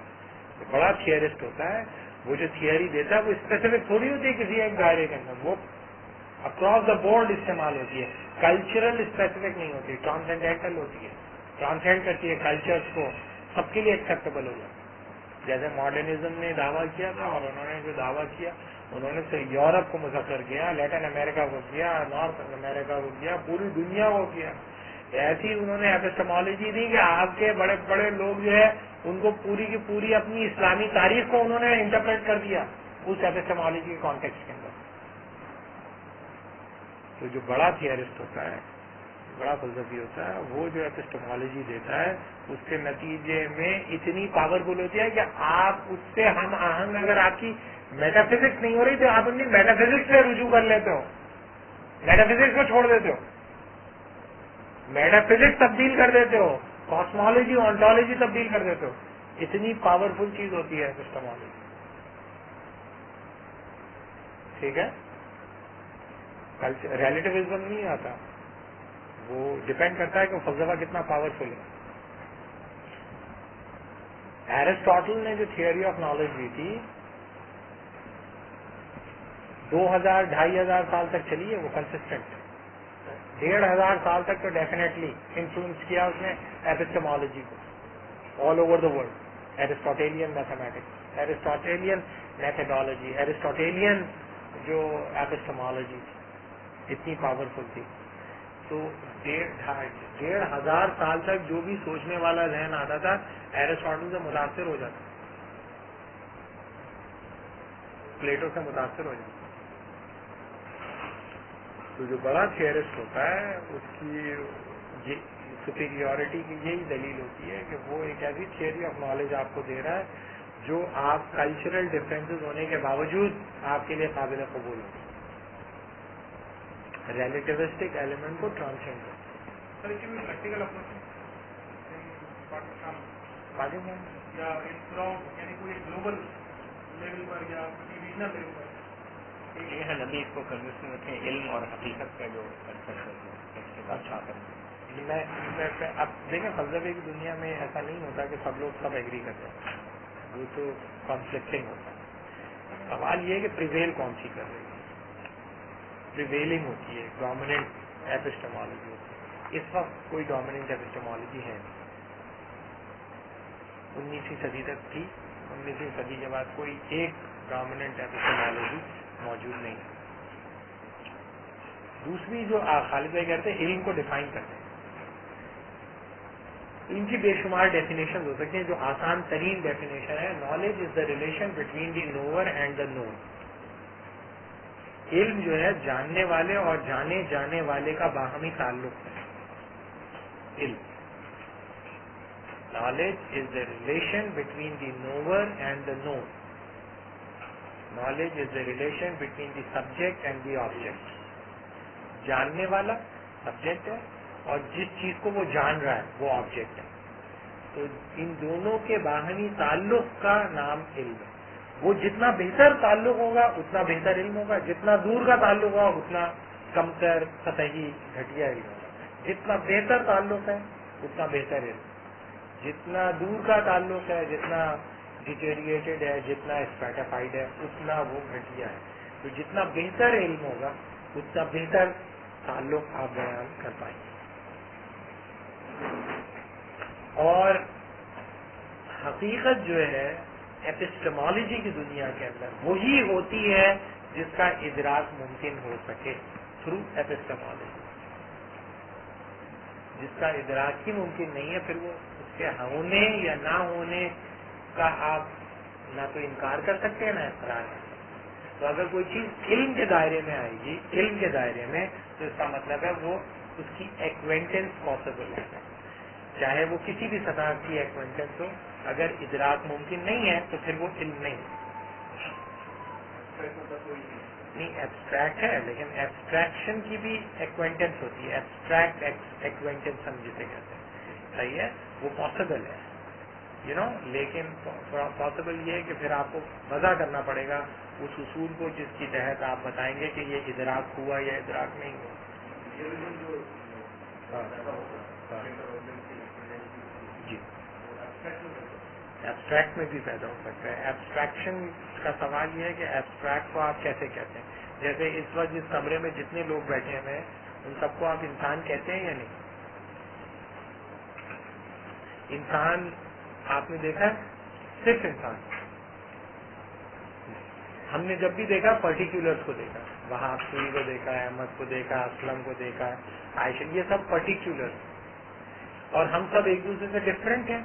بڑا تھیورسٹ ہوتا ہے، وہ جو تھیوری دیتا ہے وہ اسپیسیفک تھوڑی ہوتی ہے کسی ایک دائرے کے اندر، وہ اکراس دا بورڈ استعمال ہوتی ہے. کلچرل اسپیسیفک نہیں ہوتی، ٹرانسینڈینٹل ہوتی ہے، ٹرانسینڈ کرتی ہے کلچرس کو، سب کے لیے ایکسیپٹیبل ہو جاتی ہے. جیسے ماڈرنزم نے دعویٰ کیا تھا، اور انہوں نے جو دعویٰ کیا انہوں نے صرف یورپ کو مذکر کیا، لیٹن امریکہ کو کیا، نارتھ امریکہ کو کیا، پوری دنیا کو کیا. ایسی انہوں نے ایپسٹمالوجی دی کہ آپ کے بڑے بڑے لوگ جو ہے ان کو پوری کی پوری اپنی اسلامی تاریخ کو انہوں نے انٹرپریٹ کر دیا اس ایپسٹمالوجی کے کانٹیکسٹ کے اندر. تو جو بڑا تھیورسٹ ہوتا ہے، بڑا فلسفی ہوتا ہے، وہ جو ایپسٹمالوجی دیتا ہے اس کے نتیجے میں اتنی پاورفل ہوتی ہے کہ آپ اس سے ہم آہنگ، اگر آپ کی میٹا فزکس نہیں ہو رہی تو آپ اپنی میٹا فزکس سے رجوع کر لیتے ہو، میٹا فزکس کو چھوڑ دیتے ہو، میٹا فزکس تبدیل کر دیتے ہو، کاسمالوجی آنٹولوجی تبدیل کر دیتے ہو. اتنی پاورفل چیز ہوتی ہے ایپسٹمالوجی. ٹھیک ہے، ریلیٹیوزم نہیں آتا، وہ ڈپینڈ کرتا ہے کہ فلسفہ کتنا پاورفل ہے. ایرسٹاٹل نے جو تھیوری آف نالج دی تھی 2000-2500 سال تک چلی ہے، وہ کنسسٹنٹ. 1500 سال تک تو ڈیفینیٹلی انفلوئنس کیا اس نے ایپسٹمالوجی کو all over the world. Aristotelian mathematics, Aristotelian methodology, Aristotelian جو ایپسٹمالوجی تھی اتنی پاورفل تھی. تو 1,500 سال تک جو بھی سوچنے والا ذہن آتا تھا ایرسٹاٹل سے متاثر ہو جاتا، پلیٹو سے متاثر ہو جاتا. تو جو بڑا تھیورسٹ ہوتا ہے اس کی سپیریورٹی کی یہی دلیل ہوتی ہے کہ وہ ایک ایسی تھیوری آف نالج آپ کو دے رہا ہے جو آپ کلچرل ڈفرینسز ہونے کے باوجود آپ کے لیے قابل قبول ہو، ریلیٹیوسٹک ایلیمنٹ کو ٹرانسینڈ کرتا. سر اس کی کوئی پریکٹیکل اپروچ پاکستان پاکستان یا تھراؤٹ، یعنی کوئی گلوبل لیول پر یا ریجنل لیول پر؟ یہ نبی اس کو کنوینشن رکھیں علم اور حقیقت کا جو کنسپٹ ہے اس کے بعد میں اب دیکھیں فلسفے کی دنیا میں ایسا نہیں ہوتا کہ سب لوگ سب ایگری کرتے ہیں، وہ تو کانفلکٹنگ ہوتا ہے. سوال یہ ہے کہ پریویل کون سی کر رہی ہے، پریویلنگ ہوتی ہے، ڈومیننٹ ایپسٹمالوجی ہوتی ہے. اس وقت کوئی ڈومیننٹ ایپسٹمالوجی ہے نہیں. 19ویں صدی تک تھی، 19ویں صدی کے بعد کوئی ایک ڈومیننٹ ایپسٹمالوجی موجود نہیں. دوسری جو خالد بھائی کہتے ہیں علم کو ڈیفائن کرتے ہیں، ان کی بے شمار ڈیفینیشن ہو سکتی ہیں. جو آسان ترین ڈیفینیشن ہے، knowledge is the relation between the knower and the known. علم جو ہے جاننے والے اور جانے جانے والے کا باہمی تعلق ہے. علم knowledge is the relation between the knower and the known. Knowledge is the relation between the subject and the object. جاننے والا سبجیکٹ ہے اور جس چیز کو وہ جان رہا ہے وہ آبجیکٹ ہے. تو ان دونوں کے باہمی تعلق کا نام علم ہے. وہ جتنا بہتر تعلق ہوگا اتنا بہتر علم ہوگا، جتنا دور کا تعلق ہوگا اتنا کمتر سطحی گھٹیا علم ہوگا. جتنا بہتر تعلق ہے اتنا بہتر علم، جتنا دور کا تعلق ہے، جتنا ڈیٹیریٹڈ ہے، جتنا اسپیسیفائڈ ہے اتنا وہ گھٹیا ہے. تو جتنا بہتر علم ہوگا اتنا بہتر تعلق آپ بیان کر پائیں گے. اور حقیقت جو ہے ایپسٹمالوجی کی دنیا کے اندر وہی ہوتی ہے جس کا ادراک ممکن ہو سکے تھرو ایپسٹمالوجی. جس کا ادراک ہی ممکن نہیں ہے پھر وہ اس کے ہونے یا نہ ہونے کا آپ نہ تو انکار کر سکتے ہیں نہ اقرار کر سکتے. تو اگر کوئی چیز علم کے دائرے میں آئے گی، علم کے دائرے میں، تو اس کا مطلب ہے وہ اس کی ایکوینٹنس پاسبل ہے، چاہے وہ کسی بھی سطح کی ایکوینٹنس ہو. اگر ادراک ممکن نہیں ہے تو پھر وہ علم نہیں ایبسٹریکٹ ہے. لیکن ایبسٹریکشن کی بھی ایکوینٹنس ہوتی ہے، ایبسٹریکٹ ایکوینٹنس ہم جسے کہتے ہیں. صحیح ہے، وہ پاسبل ہے لیکن پاسبل یہ ہے کہ پھر آپ کو وضع کرنا پڑے گا اس اصول کو جس کی تحت آپ بتائیں گے کہ یہ ادراک ہوا یا ادراک نہیں ہوا. جی ایبسٹریکٹ میں بھی پیدا ہو سکتا ہے. ایبسٹریکشن کا سوال یہ ہے کہ ایبسٹریکٹ کو آپ کیسے کہتے ہیں. جیسے اس وقت جس کمرے میں جتنے لوگ بیٹھے ہوئے ہیں ان سب کو آپ انسان کہتے ہیں یا نہیں؟ انسان آپ نے دیکھا ہے صرف انسان. ہم نے جب بھی دیکھا پرٹیکولرز کو دیکھا، وہاں سوری کو دیکھا ہے، احمد کو دیکھا، اسلم کو دیکھا ہے، عائشہ، یہ سب پرٹیکولرز. اور ہم سب ایک دوسرے سے ڈفرینٹ ہیں.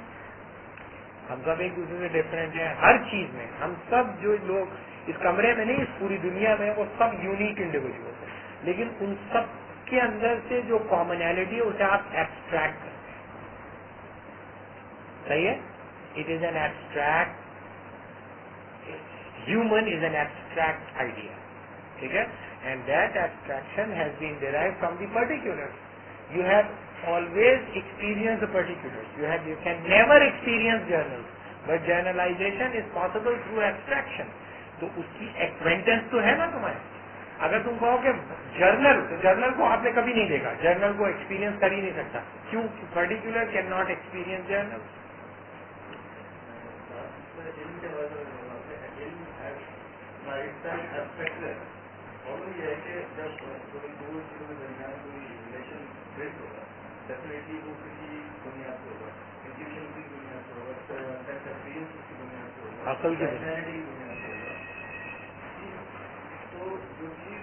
ہم سب ایک دوسرے سے ڈفرینٹ ہیں ہر چیز میں. ہم سب جو لوگ اس کمرے میں نہیں، اس پوری دنیا میں، وہ سب یونیک انڈیویجولس ہیں. لیکن ان سب کے اندر سے جو کامنالٹی ہے اسے آپ ایبسٹریکٹ کرتے ہیں. صحیح ہے، it is an abstract. Human is an abstract idea. ٹھیک ہے، and that abstraction has been derived from the particular. You have always experienced the particulars. You can never experience journals, but generalization is possible through abstraction. تو اس کی ایکوینٹنس تو ہے نا تمہیں. اگر تم کہو کہ جرنل، تو جرنل کو آپ نے کبھی نہیں دیکھا، جرنل کو ایکسپیرینس کر ہی نہیں سکتا. کیوں؟ Particular can not experience general. اور یہ ہے کہ جب کوئی دو چیزوں کے درمیان کوئی ریلیشن بلڈ ہوگا ڈیفینیٹلی وہ کسی بنیاد پہ ہوگا، انٹیویشن کی بنیاد پہ ہوگا، سینس ایکسپیرینس کی بنیاد پہ ہوگا، عقل کی پرسنالٹی کی بنیاد پہ ہوگا. تو جو چیز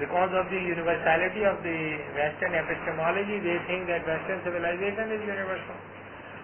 Because of the universality of the Western epistemology, they think that Western civilization is universal.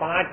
5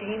3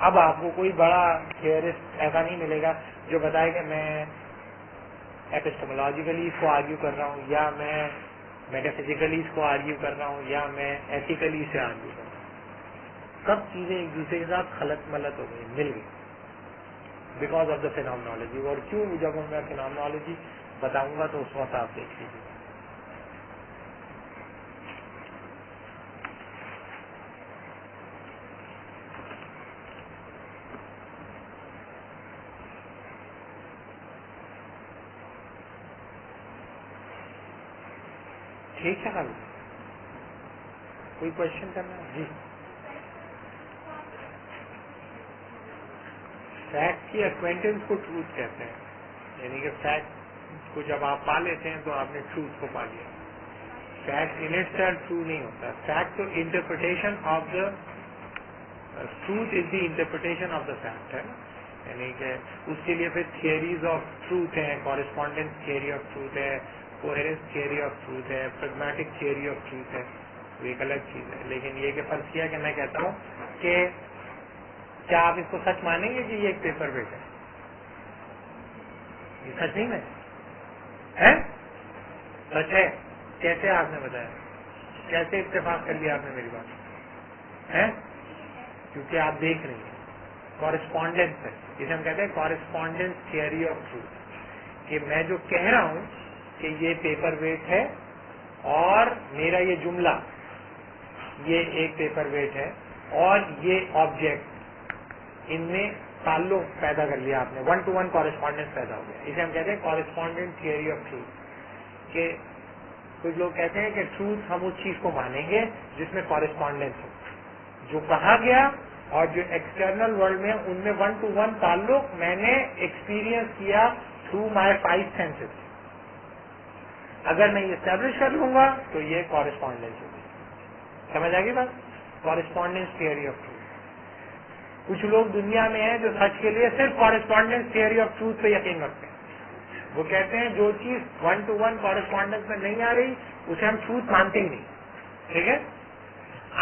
اب آپ کو کوئی بڑا تھیورسٹ ایسا نہیں ملے گا جو بتائے کہ میں ایپسٹمولوجیکلی اس کو آرگیو کر رہا ہوں، یا میں میٹافزیکلی اس کو آرگیو کر رہا ہوں، یا میں ایتھیکلی اسے آرگیو کر رہا ہوں. سب چیزیں ایک دوسرے کے ساتھ خلط ملط ہو گئی، مل گئی بیکاز آف دا فینومنالوجی. اور کیوں؟ جب میں فینومنالوجی بتاؤں گا تو اس وقت آپ دیکھ لیجیے. ٹھیک ہے نا؟ کوئی کوشچن کرنا ہے؟ جی. فیکٹ کی ایکوینٹنس کو ٹروتھ کہتے ہیں، یعنی کہ فیکٹ کو جب آپ پا لیتے ہیں تو آپ نے ٹروتھ کو پا لیا. Fact in it self true نہیں ہوتا. فیکٹ تو interpretation of the truth is the interpretation of the fact ہے، یعنی کہ اس کے لیے پھر تھیئریز آف ٹروتھ ہیں، کورسپونڈنس تھیوری آف ٹروتھ ہے، کوہیرنس تھیوری آف ٹروتھ ہے، پریگمیٹک تھیوری آف ٹروتھ ہے. وہ ایک الگ چیز ہے. لیکن یہ کہ فرض کیا کہ میں کہتا ہوں کہ کیا آپ اس کو سچ مانیں گے کہ یہ ایک پیپر ویٹ ہے؟ یہ سچ نہیں ہے؟ سچ ہے. کیسے آپ نے بتایا؟ کیسے اتفاق کر لیا آپ نے میری بات ہے؟ کیونکہ آپ دیکھ رہے ہیں کورسپونڈنس ہے، جسے ہم کہتے ہیں کورسپونڈنس تھیوری آف ٹروتھ، کہ میں جو کہہ رہا ہوں کہ یہ پیپر ویٹ ہے اور میرا یہ جملہ یہ ایک پیپر ویٹ ہے اور یہ آبجیکٹ، ان میں تعلق پیدا کر لیا آپ نے، 1 to 1 کورسپونڈنس پیدا ہو گیا. اسے ہم کہتے ہیں کورسپونڈنٹ تھیوری آف ٹروتھ. کہ کچھ لوگ کہتے ہیں کہ ٹروتھ ہم اس چیز کو مانیں گے جس میں کورسپونڈنس ہو، جو کہا گیا اور جو ایکسٹرنل ورلڈ میں ان میں 1 to 1 تعلق میں نے ایکسپیرئنس کیا تھرو مائی 5 سینسز. اگر میں یہ اسٹیبلش کر لوں گا تو یہ کورسپونڈنس ہوگی. سمجھ آ گئی بات؟ Correspondence theory of truth. کچھ لوگ دنیا میں ہیں جو سچ کے لیے صرف کورسپونڈنس تھیوری آف ٹروتھ پہ یقین رکھتے ہیں. وہ کہتے ہیں جو چیز 1 to 1 کورسپونڈنس میں نہیں آ رہی اسے ہم ٹروتھ مانتے ہی نہیں. ٹھیک ہے؟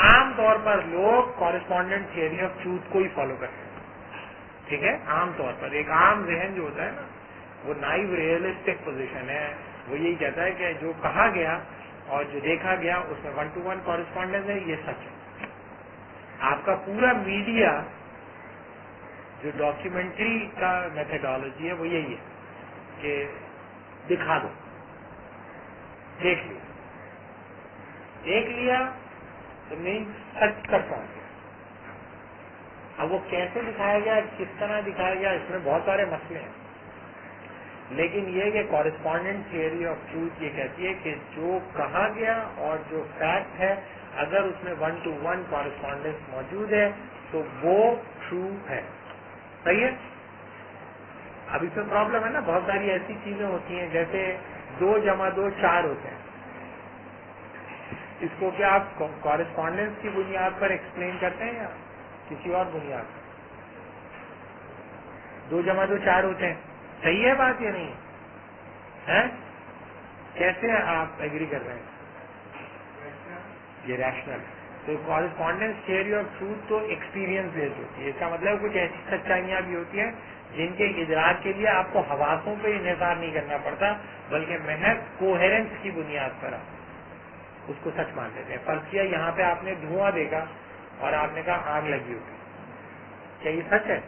عام طور پر لوگ کورسپونڈنٹ تھیوری آف ٹروتھ کو ہی فالو کرتے ہیں. ٹھیک ہے؟ عام طور پر ایک عام ذہن جو ہوتا ہے نا، وہ نائیو ریئلسٹک پوزیشن ہے. وہ یہی کہتا ہے کہ جو کہا گیا اور جو دیکھا گیا اس میں 1 to 1 کورسپونڈنس ہے، یہ سچ ہے. آپ کا پورا میڈیا جو ڈاکیومنٹری کا میتھڈالوجی ہے وہ یہی ہے کہ دکھا دو، دیکھ لیا تو نہیں سچ کر پہنچ گیا. اب وہ کیسے دکھایا گیا، کس طرح دکھایا گیا، اس میں بہت سارے مسئلے ہیں. لیکن یہ کہ کورسپونڈنٹ تھیوری آف ٹروتھ یہ کہتی ہے کہ جو کہا گیا اور جو فیکٹ ہے اگر اس میں 1 to 1 کورسپونڈنس موجود ہے تو وہ ٹرو ہے. صحیح ہے؟ اب اس میں پرابلم ہے نا، بہت ساری ایسی چیزیں ہوتی ہیں جیسے 2 + 2 4 ہوتے ہیں. اس کو کیا آپ کورسپونڈنس کی بنیاد پر ایکسپلین کرتے ہیں یا کسی اور بنیاد پر؟ 2 + 2 4 ہوتے ہیں. صحیح ہے بات یا نہیں ہے؟ کیسے آپ ایگری کر رہے ہیں؟ یہ ریشنل. تو کورسپونڈنس تھیوری آف ٹروتھ تو ایکسپیرئنس بیسڈ ہوتی ہے. اس کا مطلب کچھ ایسی سچائیاں بھی ہوتی ہیں جن کے ادراک کے لیے آپ کو حواسوں پہ انحصار نہیں کرنا پڑتا، بلکہ محض کوہیرنس کی بنیاد پر آپ اس کو سچ مان لیتے ہیں. فرض کیا یہاں پہ آپ نے دھواں دیکھا اور آپ نے کہا آگ لگی ہوگی، کیا یہ سچ ہے؟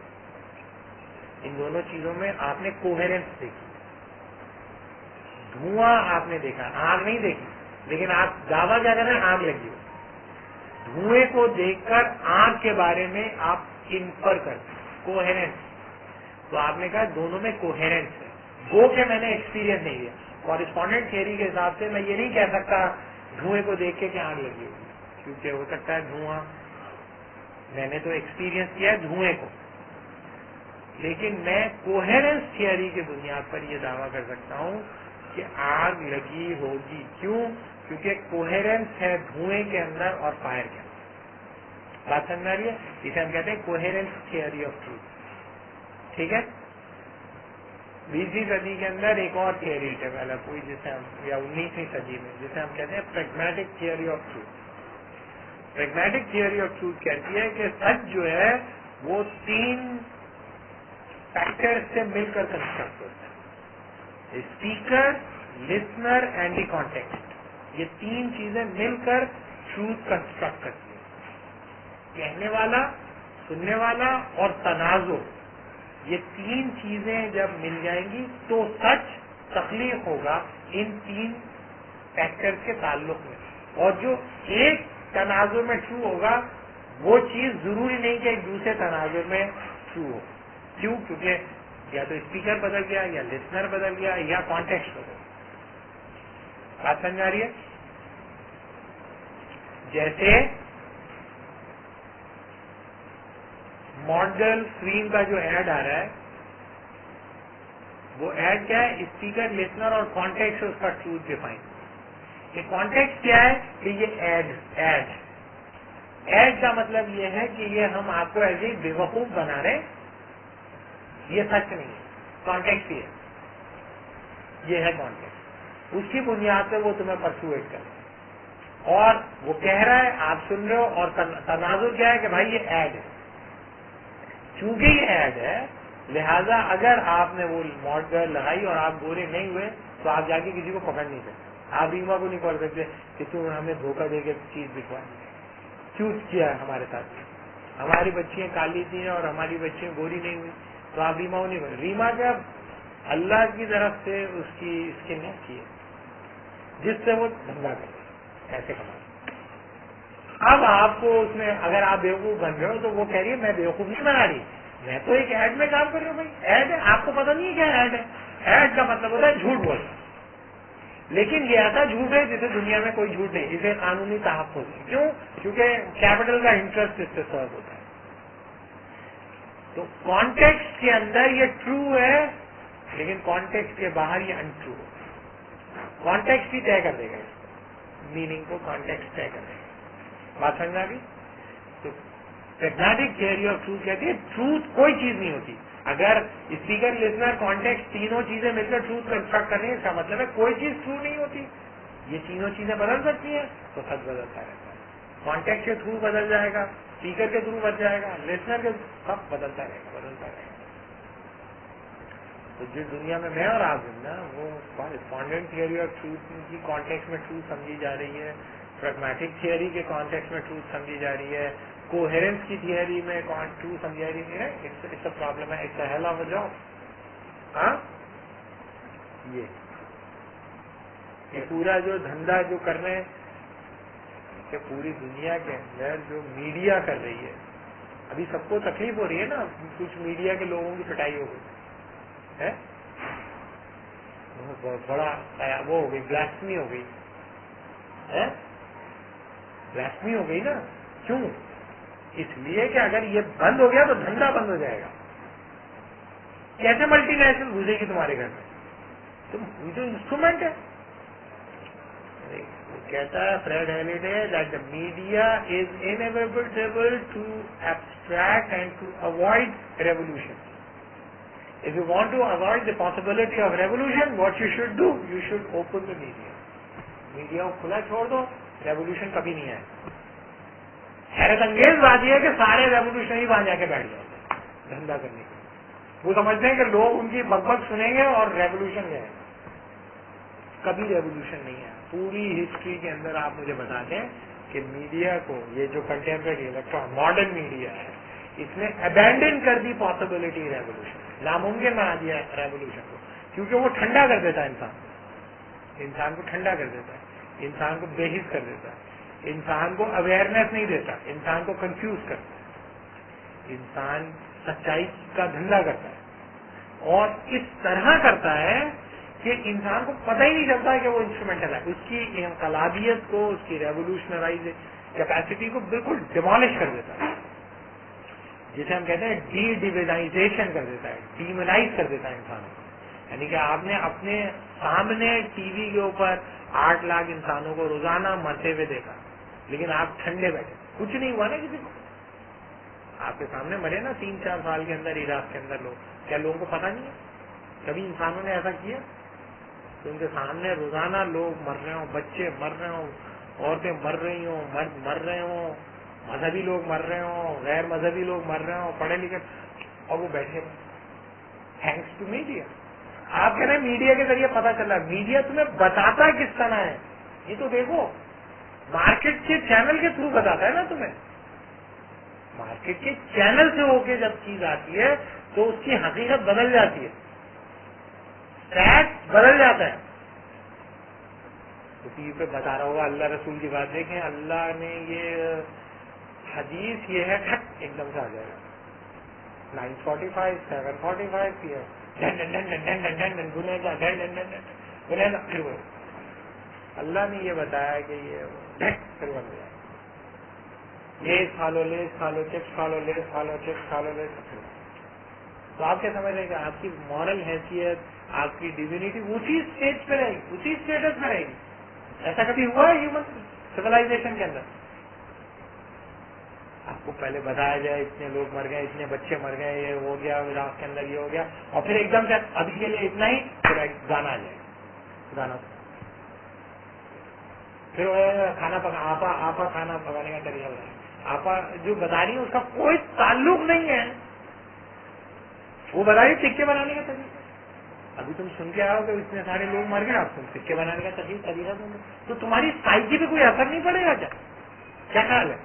ان دونوں چیزوں میں آپ نے کوہیرنس دیکھی. دھواں آپ نے دیکھا، آگ نہیں دیکھی، لیکن آپ دعویٰ کیا کر رہے ہیں؟ آگ لگی ہو. دھوئیں کو دیکھ کر آگ کے بارے میں آپ انفر کرتے ہیں کوہیرنس. تو آپ نے کہا دونوں میں کوہیرنس ہے، وہ کہ میں نے ایکسپیرئنس نہیں دیا. کورسپونڈنٹ تھیوری کے حساب سے میں یہ نہیں کہہ سکتا دھوئیں کو دیکھ کے کہ آگ لگی ہوگی، کیونکہ ہو سکتا ہے دھواں، میں نے تو ایکسپیرئنس کیا ہے دھوئیں کو، لیکن میں کوہیرنس تھیوری کی بنیاد پر یہ دعویٰ کر سکتا ہوں کہ آگ لگی ہوگی. کیوں؟ کیونکہ کوہیرنس ہے دھوئیں کے اندر اور فائر کے اندر. بات سمجھ آ رہی ہے؟ اسے ہم کہتے ہیں کوہیرنس تھیوری آف ٹروتھ. ٹھیک ہے؟ 20ویں صدی کے اندر ایک اور تھیوری ڈیولپ ہوئی جسے ہم، یا 19ویں صدی میں، جسے ہم کہتے ہیں pragmatic theory of truth. Pragmatic theory of truth کہتی ہے کہ سچ جو ہے وہ 3 فیکٹر سے مل کر کنسٹرکٹ ہوتا ہے. Speaker, listener and the context. یہ 3 چیزیں مل کر ٹروتھ کنسٹرکٹ کرتی ہیں. کہنے والا, سننے والا اور تناظر, یہ 3 چیزیں جب مل جائیں گی تو سچ تخلیق ہوگا ان 3 فیکٹر کے تعلق میں. اور جو ایک تناظر میں ٹرو ہوگا وہ چیز ضروری نہیں کہ ایک دوسرے تناظر میں ٹرو ہو. کیوں؟ کیونکہ یا تو اسپیکر بدل گیا, یا لسنر بدل گیا, یا کانٹیکسٹ بدل گیا. بات سمجھ آ رہی ہے؟ جیسے ماڈل اسکرین کا جو ایڈ آ رہا ہے, وہ ایڈ کیا ہے؟ اسپیکر, لسنر اور کانٹیکسٹ اس کا ٹروتھ ڈیفائن. یہ کانٹیکسٹ کیا ہے کہ یہ ایڈ کا مطلب یہ ہے کہ یہ ہم آپ کو ایسے ہی بے وقوف بنا رہے, یہ سچ نہیں ہے. کانٹیکسٹ یہ ہے کانٹیکسٹ. اس کی بنیاد پہ وہ تمہیں پرسویٹ کرے, اور وہ کہہ رہا ہے, آپ سن رہے ہو, اور تناظر کیا ہے کہ بھائی یہ ایڈ ہے. چونکہ یہ ایڈ ہے لہذا اگر آپ نے وہ ماڈل لگائی اور آپ گورے نہیں ہوئے تو آپ جا کے کسی کو پکڑ نہیں سکتے. آپ بیما کو نہیں پکڑ سکتے کہ تم ہمیں دھوکہ دے کے چیز دکھوائی, کیوں کیا ہے ہمارے ساتھ. ہماری بچیاں کالی تھیں اور ہماری بچیاں گوری نہیں ہوئی تو آپ بیما کو نہیں پکڑ. بیما جب اللہ کی طرف سے اس کی اسکن کی ہے جس سے وہ دھندا کرے, ایسے کما. اب آپ کو اس میں اگر آپ بیوقوف بن رہے ہو تو وہ کہہ رہی ہے میں بیوقوف نہیں بنا رہی, میں تو ایک ایڈ میں کام کر رہا ہوں. بھائی ایڈ ہے, آپ کو پتہ نہیں ہے کیا ایڈ ہے. ایڈ کا مطلب ہوتا ہے جھوٹ بولنا, لیکن یہ ایسا جھوٹ ہے جسے دنیا میں کوئی جھوٹ نہیں, اسے قانونی تحفظ. کیوں؟ کیونکہ کیپٹل کا انٹرسٹ اس سے سرو ہوتا ہے. تو کانٹیکسٹ کے اندر یہ ٹرو ہے, لیکن کانٹیکسٹ کے باہر یہ انٹرو ہے. کانٹیکسٹ ہی طے کر دے گا میننگ کو, کانٹیکسٹ طے کر دے گا. بات سمجھنا بھی. تو پریگمیٹک تھیوری آف ٹروتھ کہتی ہے ٹروتھ کوئی چیز نہیں ہوتی. اگر اسپیکر, لسنر, کانٹیکسٹ تینوں چیزیں مل کر ٹروتھ کنسٹرکٹ کرنی ہے, اس کا مطلب ہے کوئی چیز ٹرو نہیں ہوتی. یہ تینوں چیزیں بدل سکتی ہیں تو سچ بدلتا رہتا ہے. کانٹیکٹ کے تھرو بدل جائے گا, اسپیکر کے تھرو بدل جائے گا, لسنر کے, سب بدلتا رہے گا, بدلتا رہے گا. تو جس دنیا میں میں اور آپ ہیں نا, وہ کارسپونڈنٹ تھیوری آف ٹروتھ کی کانٹیکسٹ میں ٹروتھ سمجھی جا رہی ہے, پریگمیٹک تھیوری کے کانٹیکسٹ میں ٹروتھ سمجھی جا رہی ہے, کوہیرنس کی تھیوری میں ٹروتھ سمجھی جا رہی ہے. اٹس اے پرابلم ہے, it's a hell of a job. ہاں, یہ پورا جو دھندا جو کر رہے ہیں کہ پوری دنیا کے اندر جو میڈیا کر رہی ہے, ابھی سب کو تکلیف ہو رہی ہے نا, کچھ میڈیا کے لوگوں کی پٹائی ہو گئی ہے, بہت بڑا وہ ہو گئی, بلاسفمی ہو گئی ہے, بلاسفمی ہو گئی نا. کیوں؟ اس لیے کہ اگر یہ بند ہو گیا تو دھندا بند ہو جائے گا. کیسے ملٹی نیشنل گھسے گی تمہارے گھر میں؟ تم جو انسٹرومنٹ ہے, کہتا ہے Fred Halliday that the media is inevitable to abstract and to avoid revolution. If you want to avoid the possibility of revolution, what you should do? You should open the media. Media کو کھلا چھوڑ دو, revolution کبھی نہیں آئے. حیرت انگیز بات یہ ہے کہ سارے ریولیوشنری وہاں جا کے بیٹھ جاتے ہیں دھندا کرنے کے. وہ سمجھتے ہیں کہ لوگ ان کی بک سنیں گے اور ریولیوشن جائے گا. کبھی ریولیوشن نہیں ہے. پوری ہسٹری کے اندر آپ مجھے بتا دیں کہ میڈیا کو, یہ جو کنٹمپریری الیکٹران ماڈرن میڈیا ہے, اس نے ابینڈن کر دی پاسبلٹی ریولیوشن, ناممکن بنا دیا ریولیوشن کو, کیونکہ وہ ٹھنڈا کر دیتا ہے انسان کو ٹھنڈا کر دیتا ہے, انسان کو بے حس کر دیتا ہے, انسان کو اویئرنیس نہیں دیتا, انسان کو کنفیوز کرتا ہے, انسان سچائی کا دھندا کرتا ہے, اور اس طرح کرتا ہے کہ انسان کو پتہ ہی نہیں چلتا ہے کہ وہ انسٹرومنٹل ہے. اس کی انقلابیت کو, اس کی ریولیوشنرائز کیپیسٹی کو بالکل ڈیمالش کر دیتا ہے, جسے ہم کہتے ہیں ڈی ڈیویلائزیشن کر دیتا ہے, ڈیمونائز کر دیتا ہے انسان کو. یعنی کہ آپ نے اپنے سامنے ٹی وی کے اوپر 8 لاکھ انسانوں کو روزانہ مرتے ہوئے دیکھا, لیکن آپ ٹھنڈے بیٹھے, کچھ نہیں ہوا نا کسی کو. آپ کے سامنے مرے نا 3-4 سال کے اندر عراق کے اندر لوگ, کیا لوگوں کو پتہ نہیں ہے کبھی انسانوں نے ایسا کیا؟ تو ان کے سامنے روزانہ لوگ مر رہے ہوں, بچے مر رہے ہوں, عورتیں مر رہی ہوں, مرد مر رہے ہوں, مذہبی لوگ مر رہے ہوں، غیر مذہبی لوگ مر رہے ہوں، پڑھے لکھے، اور وہ بیٹھے تھینکس ٹو میڈیا. آپ کہہ رہے ہیں میڈیا کے ذریعے پتا چل رہا ہے، میڈیا تمہیں بتاتا کس طرح ہے یہ تو دیکھو. مارکیٹ کے چینل کے تھرو بتاتا ہے نا تمہیں. مارکیٹ کے چینل سے ہو کے جب چیز آتی ہے تو اس کی حقیقت بدل جاتی ہے، فیکٹ بدل جاتا ہے. تو ٹی وی پہ بتا رہا ہوگا اللہ رسول کی بات، دیکھیں اللہ نے یہ حدیث یہ ہے، ٹھک ایک دم سے آ جائے گا 9:45 7:45 یہ پھر وہ اللہ نے یہ بتایا کہ یہ پھر بن گیا. لیز کھا لو، لیز کھا لو، چپس کھا لو، لیز کھا لو، چپس کھا لو، لیز. تو آپ کیا سمجھ رہے ہیں کہ آپ کی مورل حیثیت، آپ کی ڈیوینٹی اسی اسٹیج پہ رہے گی، اسی اسٹیٹس پہ رہے گی. ایسا کبھی ہوا ہے ہیومن سویلائزیشن کے اندر؟ آپ کو پہلے بتایا جائے اتنے لوگ مر گئے، اتنے بچے مر گئے، یہ ہو گیا، عراق کے اندر یہ ہو گیا، اور پھر ایک دم سے ابھی کے لیے اتنا ہی، پھر گانا آ جائے گانا، پھر کھانا پکا آپا کھانا پکانے کا طریقہ بتایا. آپا جو بتا رہی ہے اس کا کوئی تعلق نہیں ہے، وہ بتا رہی ٹکے بنانے کا طریقہ. ابھی تم سن کے آؤ کہ اتنے سارے لوگ مر گئے، آپ تم سکے بنانے کا طریقہ تو تمہاری سائیکی پہ کوئی اثر نہیں پڑے گا کیا خیال ہے؟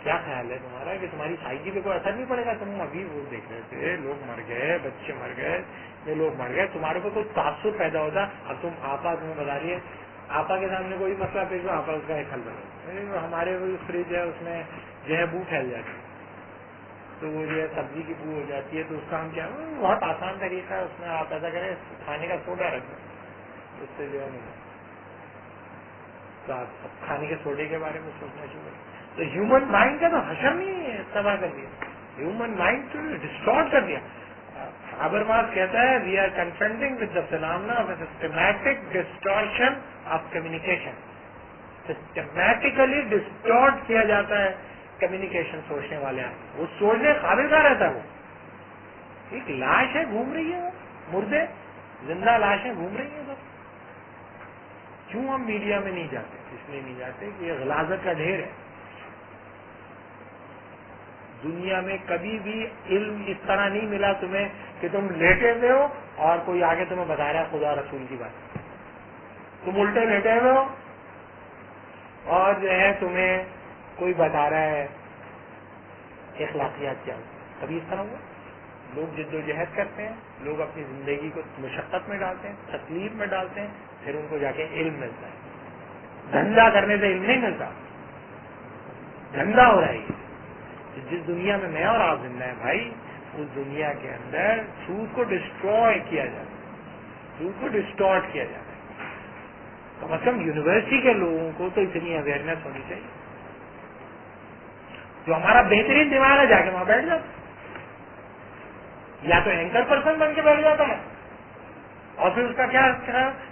کیا خیال ہے تمہارا کہ تمہاری سائیکی پہ کوئی اثر نہیں پڑے گا؟ تم ابھی وہ دیکھ رہے تھے لوگ مر گئے، بچے مر گئے، یہ لوگ مر گئے، تمہارے کو تو تعصب پیدا ہوتا. اب تم آپا تمہیں بتا رہی ہے، آپا کے سامنے کوئی مسئلہ پیش ہو، آپا اس کا ایک حل بنا. ہمارے وہ فریج ہے اس میں جو ہے بو پھیل جاتی ہے، تو وہ جو ہے سبزی کی بو ہو جاتی ہے، تو اس کا ہم کیا، بہت آسان طریقہ ہے، اس میں آپ ایسا کریں کھانے کا سوڈا رکھ دیں، اس سے جو ہے نہیں. تو آپ کھانے کے سوڈے کے بارے میں سوچنا شروع کریں. تو ہیومن مائنڈ کا تو حشر نہیں تباہ کر دیا، ہیومن مائنڈ تو ڈسٹارٹ کر دیا. ہابرماس کہتا ہے we are confronting with the phenomena of a systematic distortion of communication. Systematically distort کیا جاتا ہے کمیونیکیشن سوچنے والے آپ، وہ سوچنے قابل کا رہتا ہے. وہ ایک لاش ہے گھوم رہی ہے، وہ مردے زندہ لاشیں گھوم رہی ہیں سب. کیوں ہم میڈیا میں نہیں جاتے؟ اس لیے نہیں جاتے کہ یہ غلاظت کا ڈھیر ہے. دنیا میں کبھی بھی علم اس طرح نہیں ملا تمہیں کہ تم لیٹے ہوئے ہو اور کوئی آگے تمہیں بتا رہا ہے خدا رسول کی بات، تم الٹے لیٹے ہوئے ہو اور جو ہے تمہیں کوئی بتا رہا ہے اخلاقیات کیا ہوتا ہے. کبھی اس طرح ہوا؟ لوگ جد و جہد کرتے ہیں، لوگ اپنی زندگی کو مشقت میں ڈالتے ہیں، تکلیف میں ڈالتے ہیں، پھر ان کو جا کے علم ملتا ہے. دھندا کرنے سے علم نہیں ملتا، دھندا ہو رہا ہے یہ. جس دنیا میں میں اور آپ زندہ ہیں بھائی، اس دنیا کے اندر ٹروتھ کو ڈسٹروائے کیا جاتا ہے، ٹروتھ کو ڈسٹارٹ کیا جاتا ہے. کم از کم یونیورسٹی کے لوگوں کو تو اتنی اویئرنیس ہونی چاہیے. جو ہمارا بہترین دماغ ہے جا کے وہاں بیٹھ جاتا ہے، یا تو اینکر پرسن بن کے بیٹھ جاتا ہے، اور پھر اس کا کیا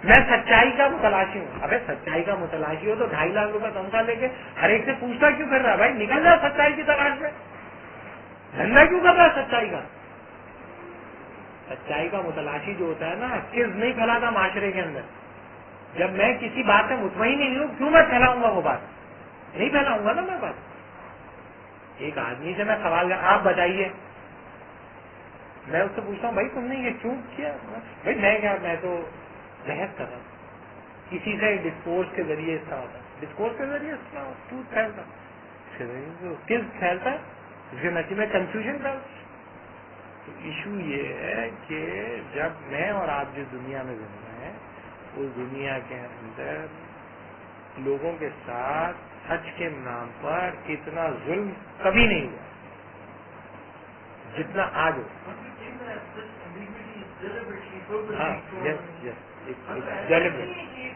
میں سچائی کا متلاشی ہوں. ابے سچائی کا متلاشی ہو تو 2.5 لاکھ روپے تنخواہ لے کے ہر ایک سے پوچھتا کیوں پھر رہا ہے؟ بھائی نکل جا سچائی کی تلاش میں، دھندا کیوں کر رہا ہے سچائی کا؟ سچائی کا متلاشی جو ہوتا ہے نا، کز نہیں پھیلاتا معاشرے کے اندر. جب میں کسی بات سے مطمئن نہیں ہوں، کیوں میں پھیلاؤں گا وہ بات؟ نہیں پھیلاؤں گا نا میں بات. ایک آدمی سے میں سوال آپ بتائیے، میں اس سے پوچھتا ہوں بھائی تم نے یہ کیوں کیا؟ بھائی میں تو بحث کر رہا ہوں. کسی سے ڈسکورس کے ذریعے اس طرح ہوتا ہے، ڈسکورس کے ذریعے اس طرح ٹروتھ پھیلتا، کس پھیلتا ہے اس کے نتیجے میں کنفیوژن پھیلتا. تو ایشو یہ ہے کہ جب میں اور آپ جس دنیا میں زندہ ہیں، اس دنیا کے اندر لوگوں کے ساتھ سچ کے نام پر اتنا ظلم کبھی نہیں ہوا جتنا آج ہو. ہاں یس یس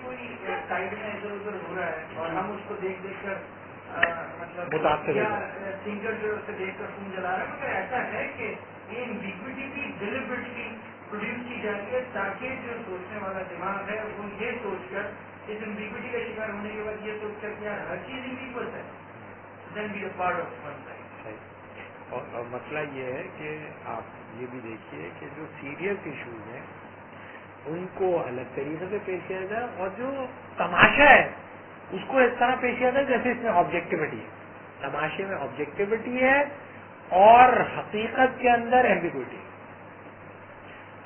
کوئی سائڈ میں ادھر ادھر ہو رہا ہے اور ہم اس کو دیکھ دیکھ کر متاثر سنگر جو اسے دیکھ کر خون جلا رہا ہے. مگر ایسا ہے کہ یہ ایمبیگوٹی بھی ڈیلیبریٹلی پروڈیوس کی جاتی ہے تاکہ جو سوچنے والا دماغ ہے وہ یہ سوچ کر اس ایمبیگوٹی کا شکار ہونے کے بعد یہ سوچ کر کہ یار ہر چیز ایکول ہے، then be a part of one side. اور مسئلہ یہ ہے کہ آپ یہ بھی دیکھیے کہ جو سیریس ایشوز ہیں ان کو الگ طریقے سے پیش کیا جائے، اور جو تماشا ہے اس کو اس طرح پیش کیا جائے جیسے اس میں آبجیکٹیوٹی ہے. تماشے میں آبجیکٹیوٹی ہے اور حقیقت کے اندر ایمبیگوٹی.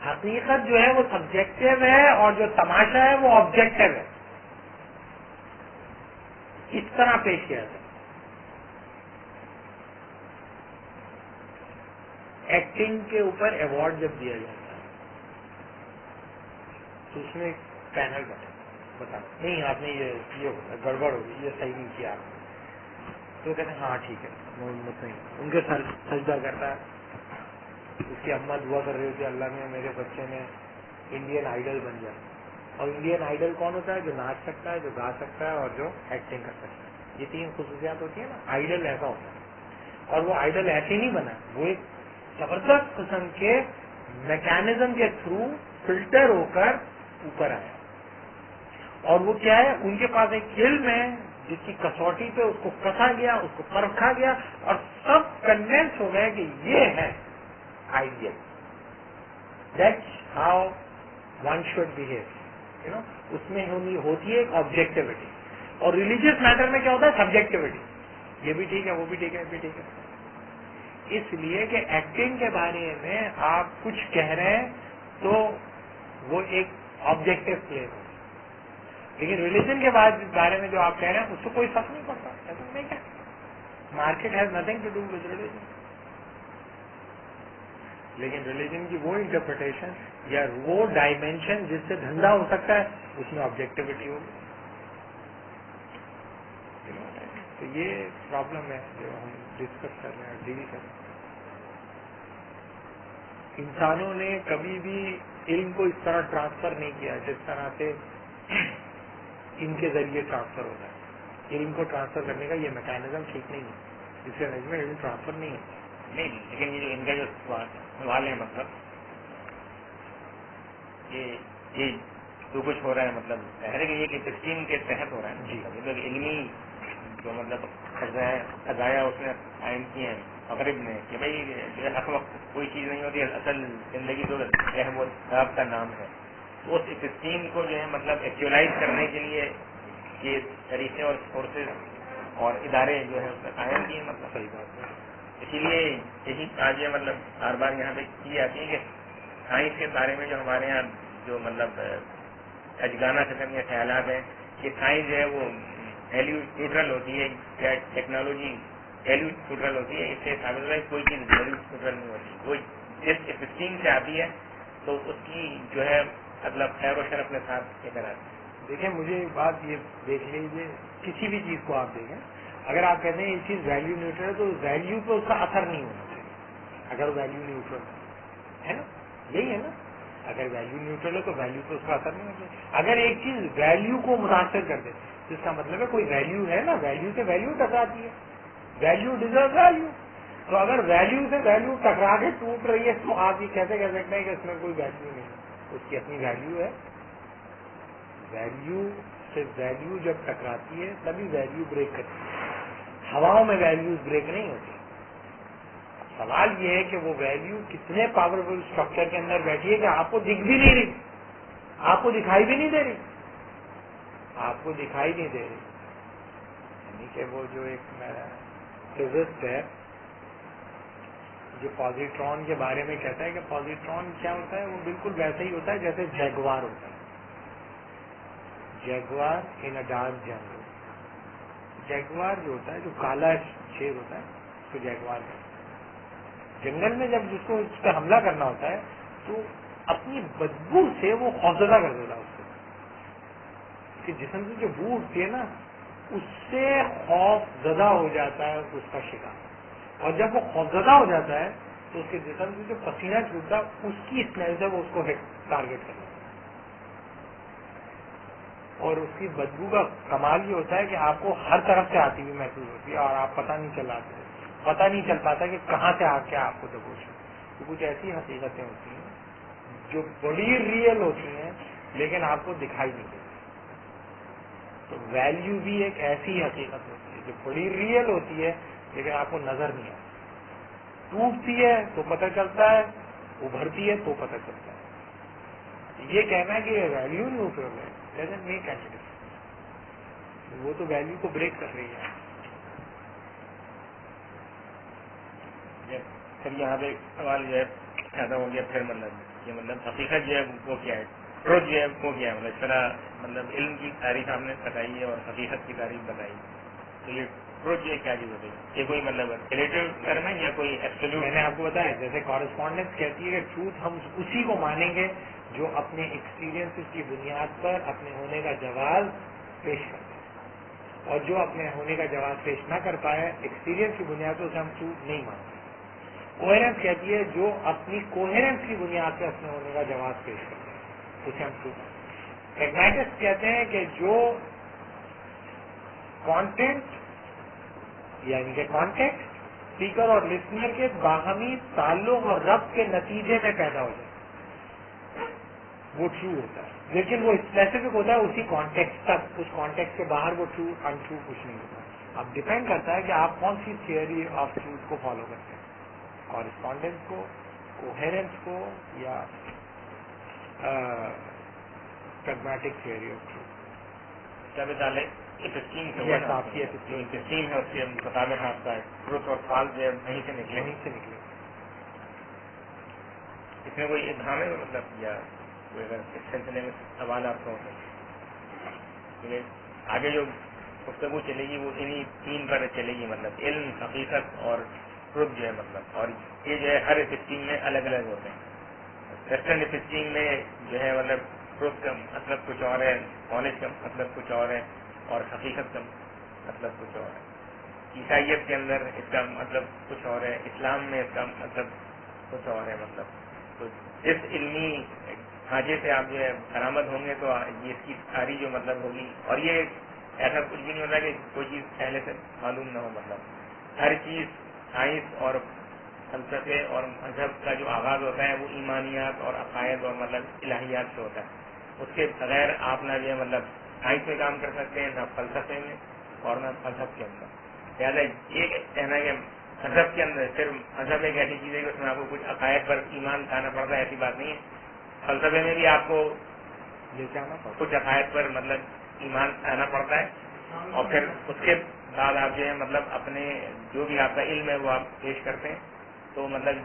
حقیقت جو ہے وہ سبجیکٹو ہے اور جو تماشا ہے وہ آبجیکٹو ہے. اس طرح پیش کیا جاتا ہے. ایکٹنگ کے اوپر ایوارڈ جب دیا جاتا ہے تو اس میں پینل بتا نہیں آپ نے یہ گڑبڑ ہوگی, یہ صحیح نہیں کیا آپ نے, تو کہتے ہیں ہاں ٹھیک ہے مطمئن. ان کے سر سجدہ کرتا ہے. اس کی اماں دعا کر رہی ہوتی ہے اللہ میں میرے بچے میں انڈین آئیڈل بن جائے. اور انڈین آئیڈل کون ہوتا ہے؟ جو ناچ سکتا ہے, جو گا سکتا ہے اور جو ایکٹنگ کر سکتا ہے. یہ 3 خصوصیات ہوتی ہیں نا. آئیڈل ایسا ہوتا ہے اور وہ آئیڈل ایسے نہیں بنا, وہ ایک زبردست قسم کے میکینزم کے تھرو فلٹر ہو کر اوپر آیا. اور وہ کیا ہے؟ ان کے پاس ایک علم ہے جس کی کسوٹی پہ اس کو کسا گیا, اس کو پرکھا گیا اور سب کنوینس ہو گئے کہ یہ ہے ideal. That's how one should behave. اس میں ہوتی ہے ایک آبجیکٹیوٹی. اور ریلیجیس میٹر میں کیا ہوتا ہے؟ سبجیکٹیوٹی. یہ بھی ٹھیک ہے, وہ بھی ٹھیک ہے, یہ بھی ٹھیک ہے. اس لیے کہ ایکٹنگ کے بارے میں آپ کچھ کہہ رہے ہیں تو وہ ایک آبجیکٹو کلیم ہے, لیکن ریلیجن کے بارے میں جو آپ کہہ رہے ہیں اس کو کوئی فرق نہیں پڑتا. ایسا نہیں کیا market has nothing to do with religion. لیکن ریلیجن کی وہ انٹرپریٹیشن یا وہ ڈائمینشن جس سے دھندا ہو سکتا ہے اس میں آبجیکٹیوٹی ہوگی. تو یہ پرابلم ہے جو ہم ڈسکس کر رہے ہیں, ڈیل کر رہے ہیں. انسانوں نے کبھی بھی علم کو اس طرح ٹرانسفر نہیں کیا جس طرح سے ان کے ذریعے ٹرانسفر ہوتا ہے. علم کو ٹرانسفر کرنے کا یہ میکینزم ٹھیک نہیں ہے. اس کے نظر میں علم ٹرانسفر نہیں ہے. نہیں, لیکن یہ جو ان کا جو سوال ہے مطلب یہ جو کچھ ہو رہا ہے مطلب ظاہر ہے کہ یہ اسکیم کے تحت ہو رہا ہے. جی مطلب علمی جو مطلب خزایا اس نے قائم کیے ہیں مغرب میں کہ بھائی جو ہے حق وقت کوئی چیز نہیں ہوتی, اصل زندگی تو جو ہے وہ رب کا نام ہے. تو اس اسکیم کو جو ہے مطلب ایکچولائز کرنے کے لیے یہ طریقے اور فورسز اور ادارے جو ہے اس نے قائم کیے. مطلب صحیح بات ہے. اسی لیے یہی آج یہ مطلب بار بار یہاں پہ کی جاتی ہے کہ سائنس کے بارے میں جو ہمارے یہاں جو مطلب اجگانہ قسم کے خیالات ہیں کہ سائنس جو ہے وہ ویلیو نیوٹرل ہوتی ہے یا ٹیکنالوجی ویلیو نیوٹرل ہوتی ہے. اس سے ثابت ہوتا ہے کہ کوئی چیز ویلیو نیوٹرل نہیں ہوتی. کوئی جس اسکیم سے آتی ہے تو اس کی جو ہے مطلب خیر و شر اپنے ساتھ لے کر آتی ہے. دیکھیں مجھے ایک بات یہ دیکھ لیجیے, کسی بھی چیز کو آپ دیکھیں, اگر آپ کہتے ہیں یہ چیز ویلیو نیوٹرل ہے تو ویلیو پہ اس کا اثر نہیں ہونا چاہیے. اگر ویلیو نیوٹرل ہے نا, یہی ہے نا, اگر ویلیو نیوٹرل ہے تو ویلیو پہ اس کا اثر نہیں ہونا چاہیے. اگر ایک چیز ویلیو کو متاثر کر دے تو اس کا مطلب ہے کوئی ویلیو ہے نا, ویلیو سے ویلیو ٹکراتی ہے. Value deserve value. تو اگر ویلیو سے ویلیو ٹکرا کے ٹوٹ رہی ہے تو آپ یہ کیسے کہہ سکتے ہیں کہ اس میں کوئی ویلیو نہیں ہے؟ اس کی اپنی ویلیو ہے. ویلیو سے ویلیو جب ٹکراتی ہے تبھی ویلیو بریک کرتی ہے. ہواؤں میں ویلیوز بریک نہیں ہوتی. سوال یہ ہے کہ وہ ویلیو کتنے پاورفل اسٹرکچر کے اندر بیٹھی ہے کہ آپ کو دکھ بھی نہیں رہی, آپ کو دکھائی بھی نہیں دے رہی, آپ کو دکھائی نہیں دے رہی. یعنی کہ وہ جو ایک فزسٹ ہے جو پازیٹرون کے بارے میں کہتا ہے کہ پازیٹرون کیا ہوتا ہے, وہ بالکل ویسا ہی ہوتا ہے جیسے جیگوار ہوتا ہے. جیگوار ان اے ڈارک جنگل. جیگوار جو ہوتا ہے, جو کالا شیر ہوتا ہے, اس کو جیگوار کہتے ہیں. جنگل میں جب جس کو اس پہ حملہ کرنا ہوتا ہے تو اپنی بدبو سے وہ خوفزدہ کر دیتا ہے اس کو. اس کے جسم سے جو بو اٹھتی ہے نا اس سے خوف زدہ ہو جاتا ہے اس کا شکار. اور جب وہ خوفزدہ ہو جاتا ہے تو اس کے جسم سے جو پسینہ چھوٹتا ہے اس کی اسمیل سے وہ اس کو ٹارگیٹ کرتا ہے. اور اس کی بدبو کا کمال یہ ہوتا ہے کہ آپ کو ہر طرف سے آتی ہوئی محسوس ہوتی ہے اور آپ پتہ نہیں چل پاتا کہ کہاں سے آ کے آپ کو دبوچ. تو کچھ ایسی حقیقتیں ہوتی ہیں جو بڑی ریئل ہوتی ہیں لیکن آپ کو دکھائی نہیں دیتی. تو ویلیو بھی ایک ایسی حقیقت ہوتی ہے جو بڑی ریئل ہوتی ہے لیکن آپ کو نظر نہیں آتی. ٹوٹتی ہے تو پتہ چلتا ہے, ابھرتی ہے تو پتہ چلتا ہے. یہ کہنا کہ یہ ویلیو نیوٹرل ہے ڈزنٹ میک اینی ڈفرنس. وہ تو ویلیو کو بریک کر رہی ہے. پھر یہاں پہ سوال جو ہے پیدا ہو گیا پھر مطلب یہ مطلب حقیقت جو ہے وہ کیا ہے، ٹروتھ جو ہے وہ کیا ہے، مطلب اس طرح مطلب علم کی تعریف آپ نے بتائی ہے اور حقیقت کی تعریف بتائی، تو یہ ٹروتھ جو ہے کیا چیز ہوتی ہے، یہ کوئی مطلب ریلیٹو ٹرم ہے یا کوئی ایبسولوٹ؟ میں نے آپ کو بتایا جیسے کورسپونڈنس کہتی ہے کہ ٹروتھ ہم اسی کو مانیں گے جو اپنے ایکسپیرینس کی بنیاد پر اپنے ہونے کا جواز پیش کرتا ہے، اور جو اپنے ہونے کا جواز پیش نہ کر پایا ایکسپیرینس کی بنیاد پر اسے ہم ٹروتھ نہیں مانتے۔ کوہرنس کہتی ہے جو اپنی کوہرنس کی بنیاد پہ اپنے ہونے کا جواز پیش کرتے ہیں اسے ہم ٹروتھ مانتے ہیں۔ پریگمیٹسٹ کہتے ہیں کہ جو کانٹینٹ یعنی کہ کانٹیکٹ اسپیکر اور لسنر کے باہمی تعلق اور ربط کے نتیجے میں پیدا ہو جائے وہ ٹرو ہوتا ہے، لیکن وہ اسپیسیفک ہوتا ہے اسی کانٹیکٹ تک، اس کانٹیکٹ کے باہر وہ ٹرو ان ٹرو کچھ نہیں ہوتا۔ اب ڈپینڈ کرتا ہے کہ آپ کون سی تھیوری آف ٹروتھ کو فالو کرتے ہیں، کورسپونڈنس کو، کوہیرنس کو، یا پریگمیٹک تھیوری آف ٹروتھ۔ کیا مثال ہے ففٹین سے Yes, آپ کی جو ففٹین ہے اس کے مطابق آپ کا ٹروتھ اور فالس جو ہے وہیں سے نکلے، وہیں سے نکلے۔ اس میں کوئی ابہام ہے مطلب یا کوئی اگر اس سلسلے میں سوال آپ کا ہوتا ہے؟ آگے جو گفتگو چلے گی وہ انہی تین پر چلے گی، مطلب علم، حقیقت اور ٹروتھ جو ہے مطلب، اور یہ جو ہے ہر ففٹین میں الگ الگ ہوتے ہیں۔ ویسٹرن ففٹین میں جو ہے مطلب ٹروتھ کا مطلب کچھ اور ہے، نالج کا مطلب کچھ اور ہے، اور حقیقت کا مطلب کچھ اور ہے۔ عیسائیت کے اندر اس کا مطلب کچھ اور ہے، اسلام میں اس کا مطلب کچھ اور ہے۔ مطلب تو اس علمی ڈھانچے سے آپ جو ہے برآمد ہوں گے تو یہ اس کی ساری جو مطلب ہوگی، اور یہ ایسا کچھ بھی نہیں ہوتا کہ کوئی چیز پہلے سے معلوم نہ ہو، مطلب ہر چیز سائنس اور فلسفے اور مذہب کا جو آغاز ہوتا ہے وہ ایمانیات اور عقائد اور مطلب الہیات سے ہوتا ہے۔ اس کے بغیر آپ نہ جو ہے مطلب سائنس میں کام کر سکتے ہیں، نہ فلسفے میں اور نہ مذہب کے اندر۔ لہٰذا یہ کہنا کہ مذہب کے اندر صرف مذہب ایک ایسی چیز ہے کہ اس میں آپ کو کچھ عقائد پر ایمان لانا پڑتا ہے، ایسی بات نہیں ہے۔ فلسفے میں بھی آپ کو لے کے آنا پڑتا کچھ عقائد پر مطلب ایمان لانا پڑتا ہے، اور پھر اس کے بعد آپ جو ہے مطلب اپنے جو بھی آپ کا علم ہے وہ آپ پیش کرتے ہیں۔ تو مطلب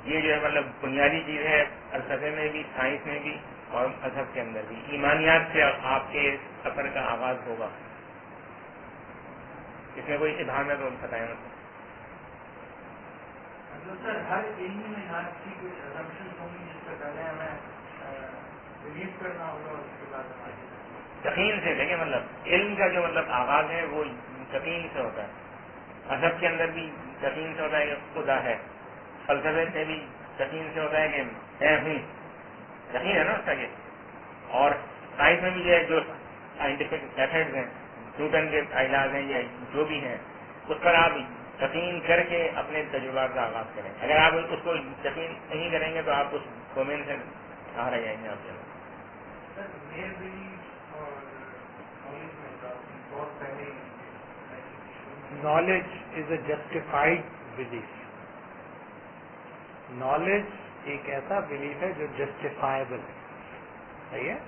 یہ جو ہے مطلب بنیادی چیز ہے فلسفے میں بھی، سائنس میں بھی اور مذہب کے اندر بھی۔ ایمانیات سے آپ کے سفر کا آغاز ہوگا۔ اس میں کوئی ابہام ہے تو بتائیں۔ سر ہر علم میں آپ کی کچھ assumptions ہوں گی جس سے پہلے ہمیں بلیو کرنا ہوگا، اس کے بعد ہماری یقین سے دیکھیں، مطلب علم کا جو مطلب آغاز ہے وہ یقین سے ہوتا ہے۔ مذہب کے اندر بھی یقین سے ہوتا ہے کہ خدا ہے، فلسفے سے بھی یقین سے ہوتا ہے کہ میں ہوں، یقین ہے نا اس کا کہ، اور سائنس میں بھی یہ جو سائنٹیفک میتھڈز ہیں، نیوٹن کے علاج ہیں یا جو بھی ہیں، اس پر آپ یقین کر کے اپنے تجربات کا آغاز کریں۔ اگر آپ اس کو یقین نہیں کریں گے تو آپ اس ڈومین سے باہر رہ جائیں گے۔ آپ سر میرے بلیف اور نالج میں بہت پہلے knowledge is a justified belief. Knowledge ایک ایسا بلیف ہے جو جسٹیفائبل ہے، صحیح ہے؟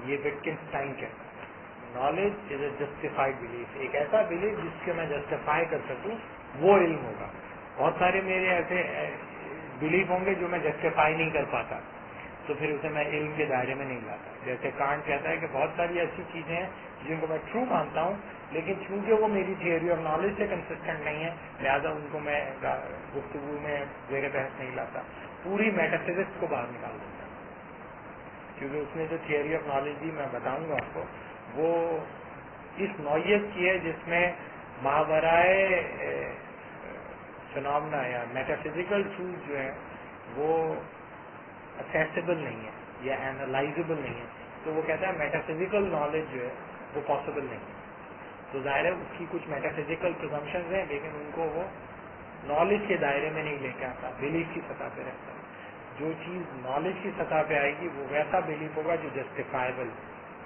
یہ وٹکنسٹائن کہتا ہے نالج از اے جسٹیفائڈ بلیف، ایک ایسا بلیف جس کے میں جسٹیفائی کر سکوں وہ علم ہوگا۔ بہت سارے میرے ایسے بلیف ہوں گے جو میں جسٹیفائی نہیں کر پاتا، تو پھر اسے میں علم کے دائرے میں نہیں لاتا۔ جیسے کانٹ کہتا ہے کہ بہت ساری ایسی چیزیں ہیں جن کو میں ٹرو مانتا ہوں، لیکن چونکہ وہ میری تھیوری اور نالج سے کنسسٹنٹ نہیں ہے، لہٰذا ان کو میں گفتگو میں زیر بحث نہیں لاتا، پوری میٹافزکس کو باہر نکال دیتا ہوں، کیونکہ اس نے جو تھیوری آف نالج دی میں بتاؤں گا آپ کو، وہ اس نوعیت کی ہے جس میں ماورائے فنامنا یا میٹافزیکل ٹروتھ جو ہے وہ اسیسیبل نہیں ہے یا اینالائزیبل نہیں ہے۔ تو وہ کہتا ہے میٹافزیکل نالج جو ہے وہ پاسبل نہیں ہے، تو ظاہر ہے اس کی کچھ میٹافزیکل پرزمپشنز ہیں، لیکن ان کو وہ نالج کے دائرے میں نہیں لے کے آتا، بلیف کی سطح پہ رہتا ہے۔ جو چیز نالج کی سطح پہ آئے گی وہ ویسا بلیف ہوگا جو جسٹیفائبل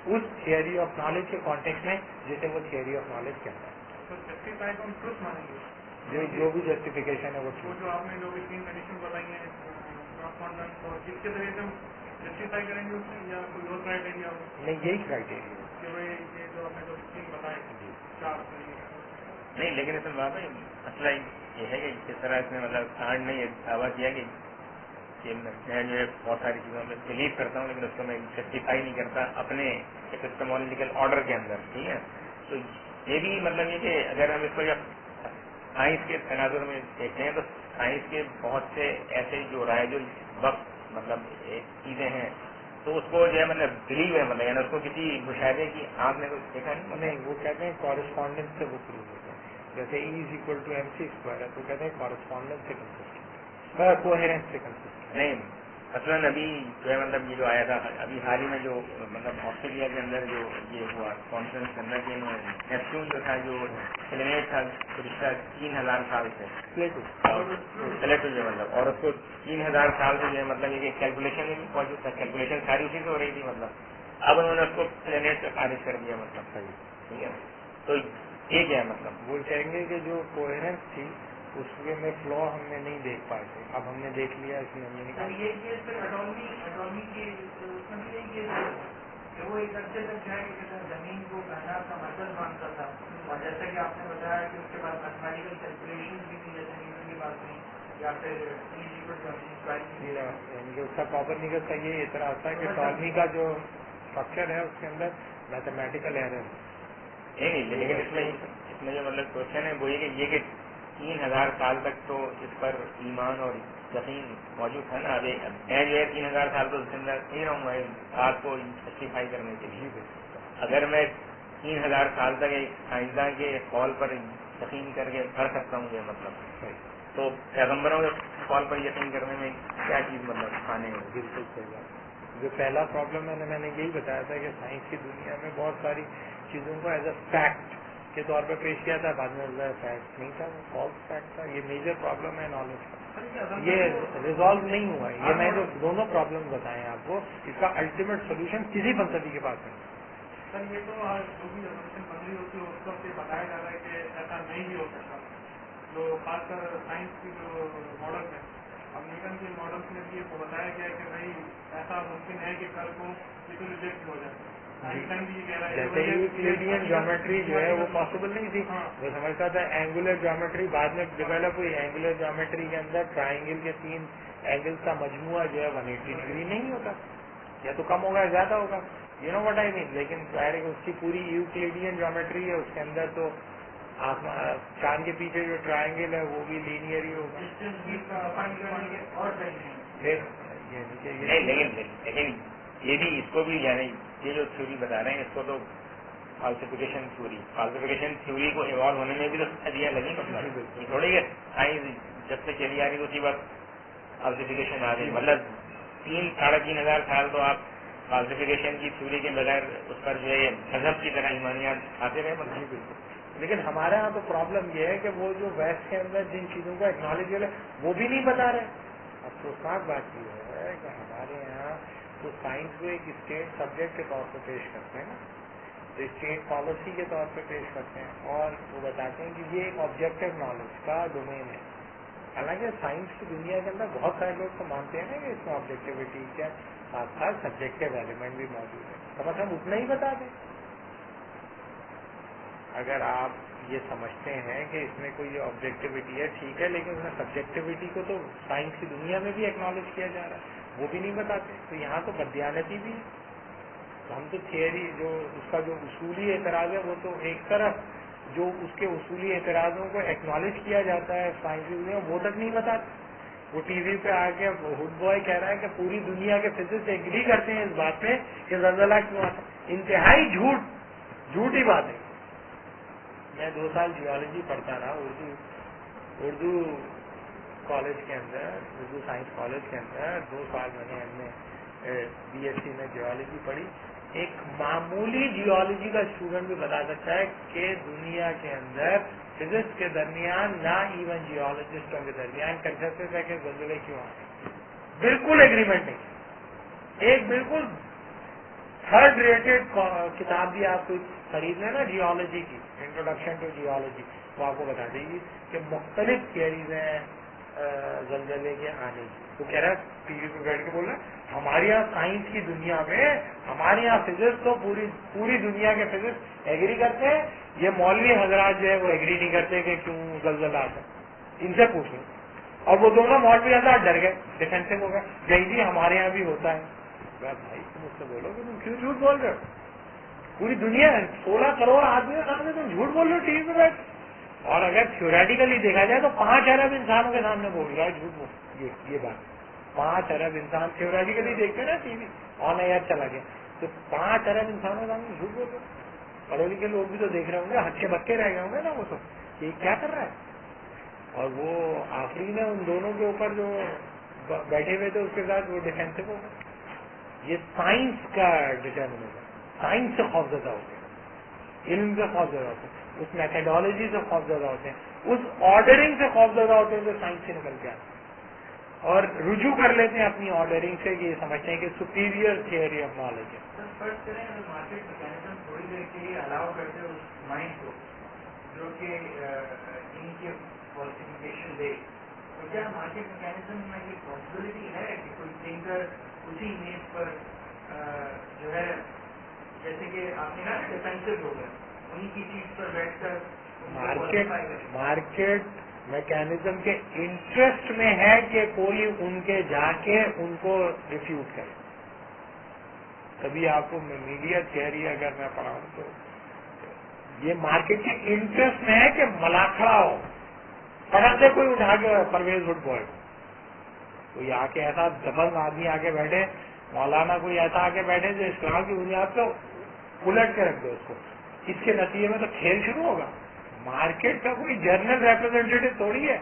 اس تھیوری آف نالج کے کانٹیکس میں جسے وہ تھیوری آف نالج کہتا ہے۔ تو جسٹیفائی کو ہم ٹروتھ مانیں گے، جو بھی جسٹیفیکیشن ہے وہ وہ جو آپ نے جو بھی تین کنڈیشن بتائی ہیں کورسپونڈنس، اور جس کے ذریعے سے ہم جسٹیفائی کریں گے اس میں، یا کوئی اور کرائٹیریا ہو؟ نہیں، یہی کرائٹیریا کہ بھائی یہ جو آپ نے جو تین بتائے چار، نہیں لیکن اس میں وہاں پہ مسئلہ یہ ہے کہ جس طرح اس نے مطلب کانڈ نے یہ دعویٰ کیا کہ میں جو ہے بہت ساری چیزوں میں بلیو کرتا ہوں لیکن اس کو میں جسٹیفائی نہیں کرتا اپنے ایپسٹمولوجیکل آرڈر کے اندر، ٹھیک ہے. تو یہ بھی مطلب یہ کہ اگر ہم اس کو جب سائنس کے تناظر میں دیکھتے ہیں تو سائنس کے بہت سے ایسے جو رائج وقت مطلب چیزیں ہیں تو اس کو جو ہے مطلب بلیو ہے، مطلب یعنی اس کو کسی مشاہدے کی آنکھ نے کچھ دیکھا نہیں. وہ کہتے ہیں کورسپونڈنس سے وہ پروو ہوتا ہے. جیسے E=mc² ہے تو کہتے ہیں کورسپونڈنس سے کنسسٹنٹ، کوہیرنس سے کنسسٹنٹ. نہیں مثلاً ابھی جو ہے مطلب یہ جو آیا تھا ابھی حال ہی میں جو مطلب آسٹریلیا کے اندر جو یہ ہوا کانفرنس کے اندر کہ نیپچون جو تھا جو پلینیٹ تھا گزشتہ 3000 سال سے پلیٹو جو مطلب، اور اس کو 3000 سال سے جو ہے مطلب یہ کیلکولیشن میں بھی موجود تھا، کیلکولیشن ساری اسی سے ہو رہی تھی مطلب اب انہوں نے اس کو پلینیٹ سے خارج کر دیا مطلب. صحیح ٹھیک ہے. تو یہ کیا ہے مطلب وہ کہیں گے کہ جو کوہیرنس تھی اس میں فلو ہم نے نہیں دیکھ پائے تھے، اب ہم نے دیکھ لیا اس میں ہم نے نکال. یہ کیس پھر اٹارمی کی اس میں بھی یہی کیس ہے کہ وہ ایک عرصے تک جو ہے کہ زمین کو کائنات کا مرکز مانتا تھا، اور جیسا کہ آپ نے بتایا کہ اس کے بعد میتھمیٹیکل کیلکولیشن بھی تھی جیسے نیوٹن کی بات نہیں یا پھر یعنی اس کا کاپرنیکس کا یہ اعتراض تھا کہ ٹالمی کا جو اسٹرکچر ہے اس کے اندر میتھمیٹیکل ایرر ہے. نہیں لیکن اس میں جو مطلب کوشچن ہے وہ یہ کہ 3000 سال تک تو اس پر ایمان اور یقین موجود تھا نا. اب میں جو ہے 3000 سال تو اس کے اندر نہیں رہوں گا اس بات کو جسٹیفائی کرنے کے لیے. اگر میں 3000 سال تک ایک سائنسداں کے قول پر یقین کر کے پڑھ سکتا ہوں یہ مطلب تو پیغمبروں کے قول پر یقین کرنے میں کیا چیز مطلب کھانے میں. بالکل صحیح بات. جو پہلا پرابلم ہے میں نے یہی بتایا تھا کہ سائنس کی دنیا میں بہت ساری چیزوں کو ایز اے فیکٹ کے طور پہ پیش کیا تھا، بعد میں فیکٹ نہیں تھا، وہ فالس فیکٹ تھا. یہ میجر پرابلم ہے نالج کا، یہ ریزالو نہیں ہوا ہے. یہ میں جو دونوں پرابلم بتائے آپ کو اس کا الٹیمیٹ سولوشن کسی فلسفی کے پاس نہیں. سر یہ تو جو بھی ریزولوشن بن رہی ہوتی ہے اس کو یہ بتایا جا رہا ہے کہ ایسا نہیں بھی ہو سکتا. جو خاص کر سائنس کی جو ماڈل ہے، اب نیوٹن کے ماڈلس میں بھی یہ بتایا گیا کہ بھائی ایسا ممکن ہے کہ کل کو یہ تو ریجیکٹ ہو جائے. جیسے یوکلیڈین جیومیٹری جو ہے وہ پاسبل نہیں تھی. وہ سمجھتا تھا اینگولر جیومیٹری بعد میں ڈیولپ ہوئی. اینگولر جیومیٹری کے اندر ٹرائنگل کے 3 اینگلز کا مجموعہ جو ہے 180 ڈگری نہیں ہوتا، یا تو کم ہوگا یا زیادہ ہوگا، یو نو واٹ آئی مین. لیکن ظاہر ہے کہ اس کی پوری یوکلیڈین جیومیٹری ہے، اس کے اندر تو چاند کے پیچھے جو ٹرائنگل ہے وہ بھی لینئر ہی ہوگا. لیکن یہ بھی اس کو بھی یعنی یہ جو تھیوری بتا رہے ہیں اس کو تو فالسیفیکیشن تھیوری کو ایوالو ہونے میں بھی تو صدیاں لگی. مطلب تھوڑی ہے سائنس جب سے چلی آ رہی اسی وقت فالسیفیکیشن آ گئی. مطلب 3-3.5 سال تو آپ فالسیفیکیشن کی تھیوری کے بغیر اس پر جو ہے مذہب کی طرح ایمانیات آتے رہے. بالکل. لیکن ہمارے ہاں تو پرابلم یہ ہے کہ وہ جو ویسٹ کے اندر جن چیزوں کا ایکنالج ہے وہ بھی نہیں بتا رہے. افسوسناک بات یہ ہے کہ ہمارے یہاں تو سائنس کو ایک اسٹیٹ سبجیکٹ کے طور پہ پیش کرتے ہیں نا، تو اسٹیٹ پالیسی کے طور پہ پیش کرتے ہیں اور وہ بتاتے ہیں کہ یہ ایک آبجیکٹو نالج کا ڈومین ہے. حالانکہ سائنس کی دنیا کے اندر بہت سارے لوگ تو مانتے ہیں نا کہ اس میں آبجیکٹیوٹی کے ساتھ ساتھ سبجیکٹو ایلیمنٹ بھی موجود ہے. کم از کم اتنا ہی بتا دیں. اگر آپ یہ سمجھتے ہیں کہ اس میں کوئی آبجیکٹیوٹی ہے ٹھیک ہے، لیکن اس میں سبجیکٹیوٹی کو تو سائنس کی دنیا میں بھی ایکنالج کیا جا رہا ہے، وہ بھی نہیں بتاتے. تو یہاں تو بددیانتی بھی ہے. تو ہم تو تھیوری جو اس کا جو اصولی اعتراض ہے وہ تو ایک طرف جو اس کے اصولی اعتراضوں کو ایکنالج کیا جاتا ہے سائنس کی دنیا وہ تک نہیں بتاتے. وہ ٹی وی پہ آ کے ہڈ بوائے کہہ رہا ہے کہ پوری دنیا کے فزسٹ ایگری کرتے ہیں اس بات پہ کہ زلزلہ کیوں آتا ہے. انتہائی جھوٹی بات ہے. میں 2 سال جیولوجی پڑھتا رہا اردو کالج کے اندر، اردو سائنس کالج کے اندر 2 سال میں نے بی ایس سی میں جیولوجی پڑھی. ایک معمولی جیولوجی کا اسٹوڈنٹ بھی بتا سکتا ہے کہ دنیا کے اندر فزکس کے درمیان نہ ایون جیولوجسٹوں کے درمیان کنسنسس ہے کہ زلزلے کیوں آتے. بالکل ایگریمنٹ نہیں. ایک بالکل 3rd ریٹڈ کتاب بھی آپ کو خرید لیں نا جیولوجی کی، انٹروڈکشن ٹو جیولوجی، وہ آپ کو بتا دے گی کہ مختلف تھیئریز ہیں زلزلے کے آنے کی. وہ کہہ رہا ہے ٹی وی پہ بیٹھ کے بول رہا ہے ہمارے یہاں سائنس کی دنیا میں ہمارے یہاں فزکس تو پوری دنیا کے فزکس ایگری کرتے ہیں, یہ مولوی حضرات جو ہے وہ ایگری نہیں کرتے کہ کیوں زلزلہ آتا ہے, ان سے پوچھ لو. اور وہ دونوں مولوی حضرات ڈر گئے, ڈیفینسو ہو گئے, نہیں جی ہمارے یہاں بھی ہوتا ہے. بھائی تم اس سے بولو کہ تم کیوں جھوٹ بول رہے ہو, پوری دنیا 16 کروڑ آدمی کے سامنے تم جھوٹ بول رہے ہو ٹی وی پہ بیٹھ. اور اگر تھیوریٹیکلی دیکھا جائے تو 5 ارب انسانوں کے سامنے بول رہا ہے جھوٹ بول, یہ بات 5 ارب انسان تھیوریٹیکلی دیکھتے نا ٹی وی آن ایئر چلا گیا تو 5 ارب انسانوں کے سامنے جھوٹ بول رہے. پڑھے لکھے لوگ بھی تو دیکھ رہے ہوں گے, ہچے بکے رہ گئے ہوں گے نا وہ تو یہ کیا کر رہا ہے. اور وہ آخری میں ان دونوں کے اوپر جو بیٹھے ہوئے تھے اس کے ساتھ وہ ڈیفینسو ہو گئے. یہ سائنس کا ڈٹرمنزم, سائنس سے خوفزدہ ہوتے ہیں, علم سے خوفزدہ ہوتے ہیں, اس میتھڈالوجی سے خوفزدہ ہوتے ہیں, اس آرڈرنگ سے خوفزدہ ہوتے ہیں جو سائنس سے نکل کے آتے ہیں, اور رجوع کر لیتے ہیں اپنی آرڈرنگ سے کہ یہ سمجھتے ہیں کہ سپیریئر تھیوری آف نالج ہے. فرض کریں مارکیٹ میکینزم تھوڑی دیر کے لیے الاؤ کرتے اس مائنڈ کو جو کہ ان کی فالسیفیکیشن دے, تو کیا مارکیٹ میکینزم میں یہ پاسبلٹی ہے کہ کوئی تھنکر اسی امیج پر جو ہے جیسے کہ آپ نے کہا ڈیفینسو ہو گئے انہیں کی چیز پر بیٹھ کر مارکیٹ میکینزم کے انٹرسٹ میں ہے کہ کوئی ان کے جا کے ان کو ریفیوٹ کرے. کبھی آپ کو میڈیا تھیوری اگر میں پڑھاؤں تو یہ مارکیٹ کے انٹرسٹ میں ہے کہ ملاکھڑا ہو, پڑھتے کوئی اٹھا کے پرویز وڈ بوائے کوئی آ کے ایسا دبنگ آدمی آ کے بیٹھے, مولانا کوئی ایسا آ کے بیٹھے جو اسلام کی بنیاد پہ الٹ کے رکھ دے اس کو, اس کے نتیجے میں تو کھیل شروع ہوگا. مارکیٹ کا کوئی جنرل ریپرزینٹیٹو تھوڑی ہے.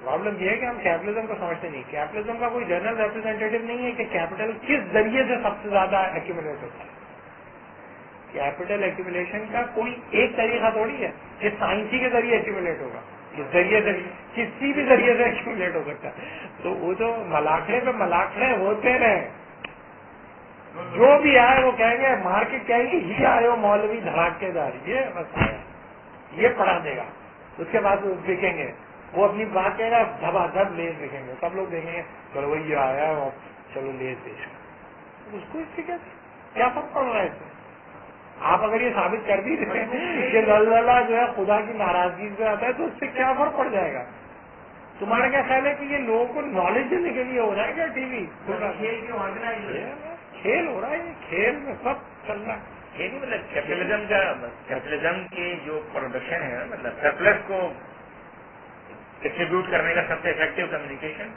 پرابلم یہ ہے کہ ہم کیپٹلزم کو سمجھتے نہیں. کیپٹلزم کا کوئی جنرل ریپرزینٹیٹو نہیں ہے کہ کیپٹل کس ذریعے سے سب سے زیادہ ایکومولیٹ ہوتا ہے. کیپٹل ایکومولیشن کا کوئی ایک طریقہ تھوڑی ہے کہ سائنسی کے ذریعے ایکومولیٹ ہوگا, اس ذریعے سے کسی بھی ذریعے سے ایکومولیٹ ہو سکتا ہے. تو وہ تو ملاکھڑے پہ ملاکھڑے ہوتے رہے, جو بھی آئے وہ کہیں گے, مارکیٹ کہیں گے یہ آئے ہو مولوی دھڑاکے دار, یہ بس آیا یہ پڑھا دے گا, اس کے بعد وہ دیکھیں گے وہ اپنی بات کہے گا دھبا دھب لیز دیکھیں گے, سب لوگ دیکھیں گے چلو وہی یہ آیا اور چلو لیز پیش کر. اس کو اس سے کیا فرق پڑ رہا ہے اس سے؟ آپ اگر یہ ثابت کر بھی دیتے ہیں کہ زلزلہ جو ہے خدا کی ناراضگی سے آتا ہے تو اس سے کیا فرق پڑ جائے گا؟ تمہارا کیا خیال ہے کہ یہ لوگوں کو نالج دینے کے لیے ہو رہا ہے کیا ٹی وی کھیل ہو رہا ہے؟ کھیل میں سب چل رہا ہے. یہ نہیں مطلب کیپٹلزم کی جو پروڈکشن ہے مطلب سرپلس کو ڈسٹریبیوٹ کرنے کا سب سے افیکٹو کمیونیکیشن,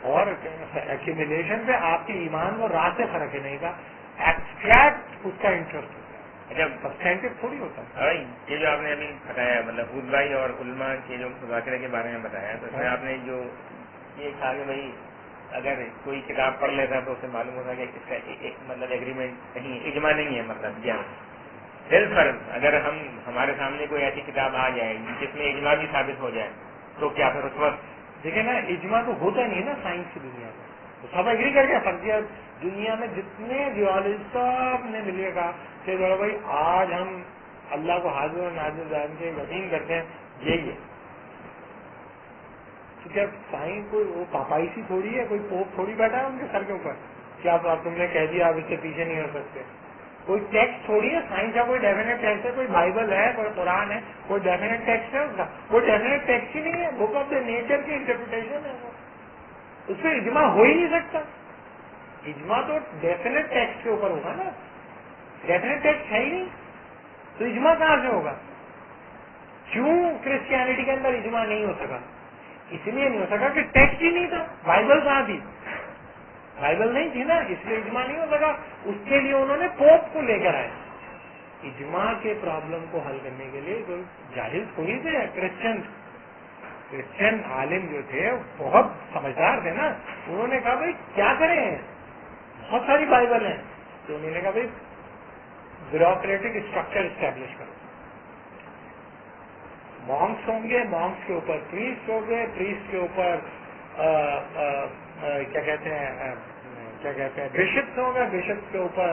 اور ایکومولیشن پہ آپ کے ایمان کو راہ سے فرق ہے نہیں کا, ایبسٹریکٹ اس کا انٹرسٹ ہوتا ہے, سبسٹینٹو تھوڑی ہوتا ہے. یہ جو آپ نے ابھی بتایا مطلب خود بھائی اور علماء کے جو مذاکرے کے بارے میں بتایا, تو اس میں آپ نے جو یہ کہا کہ بھائی اگر کوئی کتاب پڑھ لیتا ہے تو اسے معلوم ہوتا کہ اس کا مطلب ایگریمنٹ نہیں, اجماع نہیں ہے, مطلب کیا فرض اگر ہمارے سامنے کوئی ایسی کتاب آ جائے جس میں اجماع بھی ثابت ہو جائے تو کیا پھر اس وقت دیکھیں نا اجماع تو ہوتا نہیں ہے نا سائنس کی دنیا میں, تو سب ایگری کر کے فرضیہ دنیا میں جتنے جیولوجسٹ سب نے مل کے کہا کہ بھائی آج ہم اللہ کو حاضر اور نازل ظاہر کے یقین کرتے ہیں یہی ہے. تو کیا سائنس کوئی وہ پاپائی سی تھوڑی ہے, کوئی پوپ تھوڑی بیٹھا ہے ان کے سر کے اوپر کیا تم نے کہہ دیا آپ اس سے پیچھے نہیں ہو سکتے. کوئی ٹیکسٹ تھوڑی ہے سائنس کا, کوئی ڈیفینیٹ ٹیکسٹ ہے, کوئی بائبل ہے, کوئی قرآن ہے, کوئی ڈیفینیٹ ٹیکسٹ ہے اس کا, کوئی ڈیفینیٹ ٹیکسٹ ہی نہیں ہے, بک آف دا نیچر کی انٹرپریٹیشن ہے, وہ اس پہ اجماع ہو ہی نہیں سکتا. اجماع تو ڈیفینیٹ ٹیکسٹ کے اوپر ہوگا نا, ڈیفینیٹ ٹیکسٹ ہے ہی نہیں تو اجماع کہاں سے ہوگا؟ کیوں کرسچینٹی کے اندر اجماع نہیں ہو سکا؟ اس لیے نہیں ہو سکا کہ ٹیکسٹ ہی نہیں تھا. بائبل کہاں تھی؟ بائبل نہیں تھی نا, اس لیے اجماع نہیں ہو سکا. اس کے لیے انہوں نے پوپ کو لے کر آئے. اجماع کے پرابلم کو حل کرنے کے لیے کوئی جاہل تھوڑی تھے. کرسچن عالم جو تھے بہت سمجھدار تھے نا, انہوں نے کہا بھائی کیا کریں, بہت ساری بائبل ہیں, تو انہوں نے کہا بھائی بیوروکریٹک اسٹرکچر اسٹیبلش کرو. مانکس ہوں گے, مانکس کے اوپر پریسٹ ہوں گے, پریسٹ کے اوپر کیا کہتے ہیں بشپس ہوں گے, بشپس کے اوپر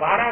12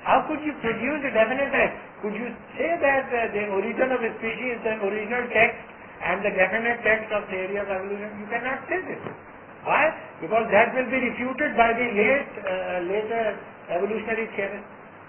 How could you produce a definite text? Could you say that the origin of a species is the original text and the definite text of theory of evolution? You cannot say this. Why? Because that will be refuted by the later evolutionary theorists.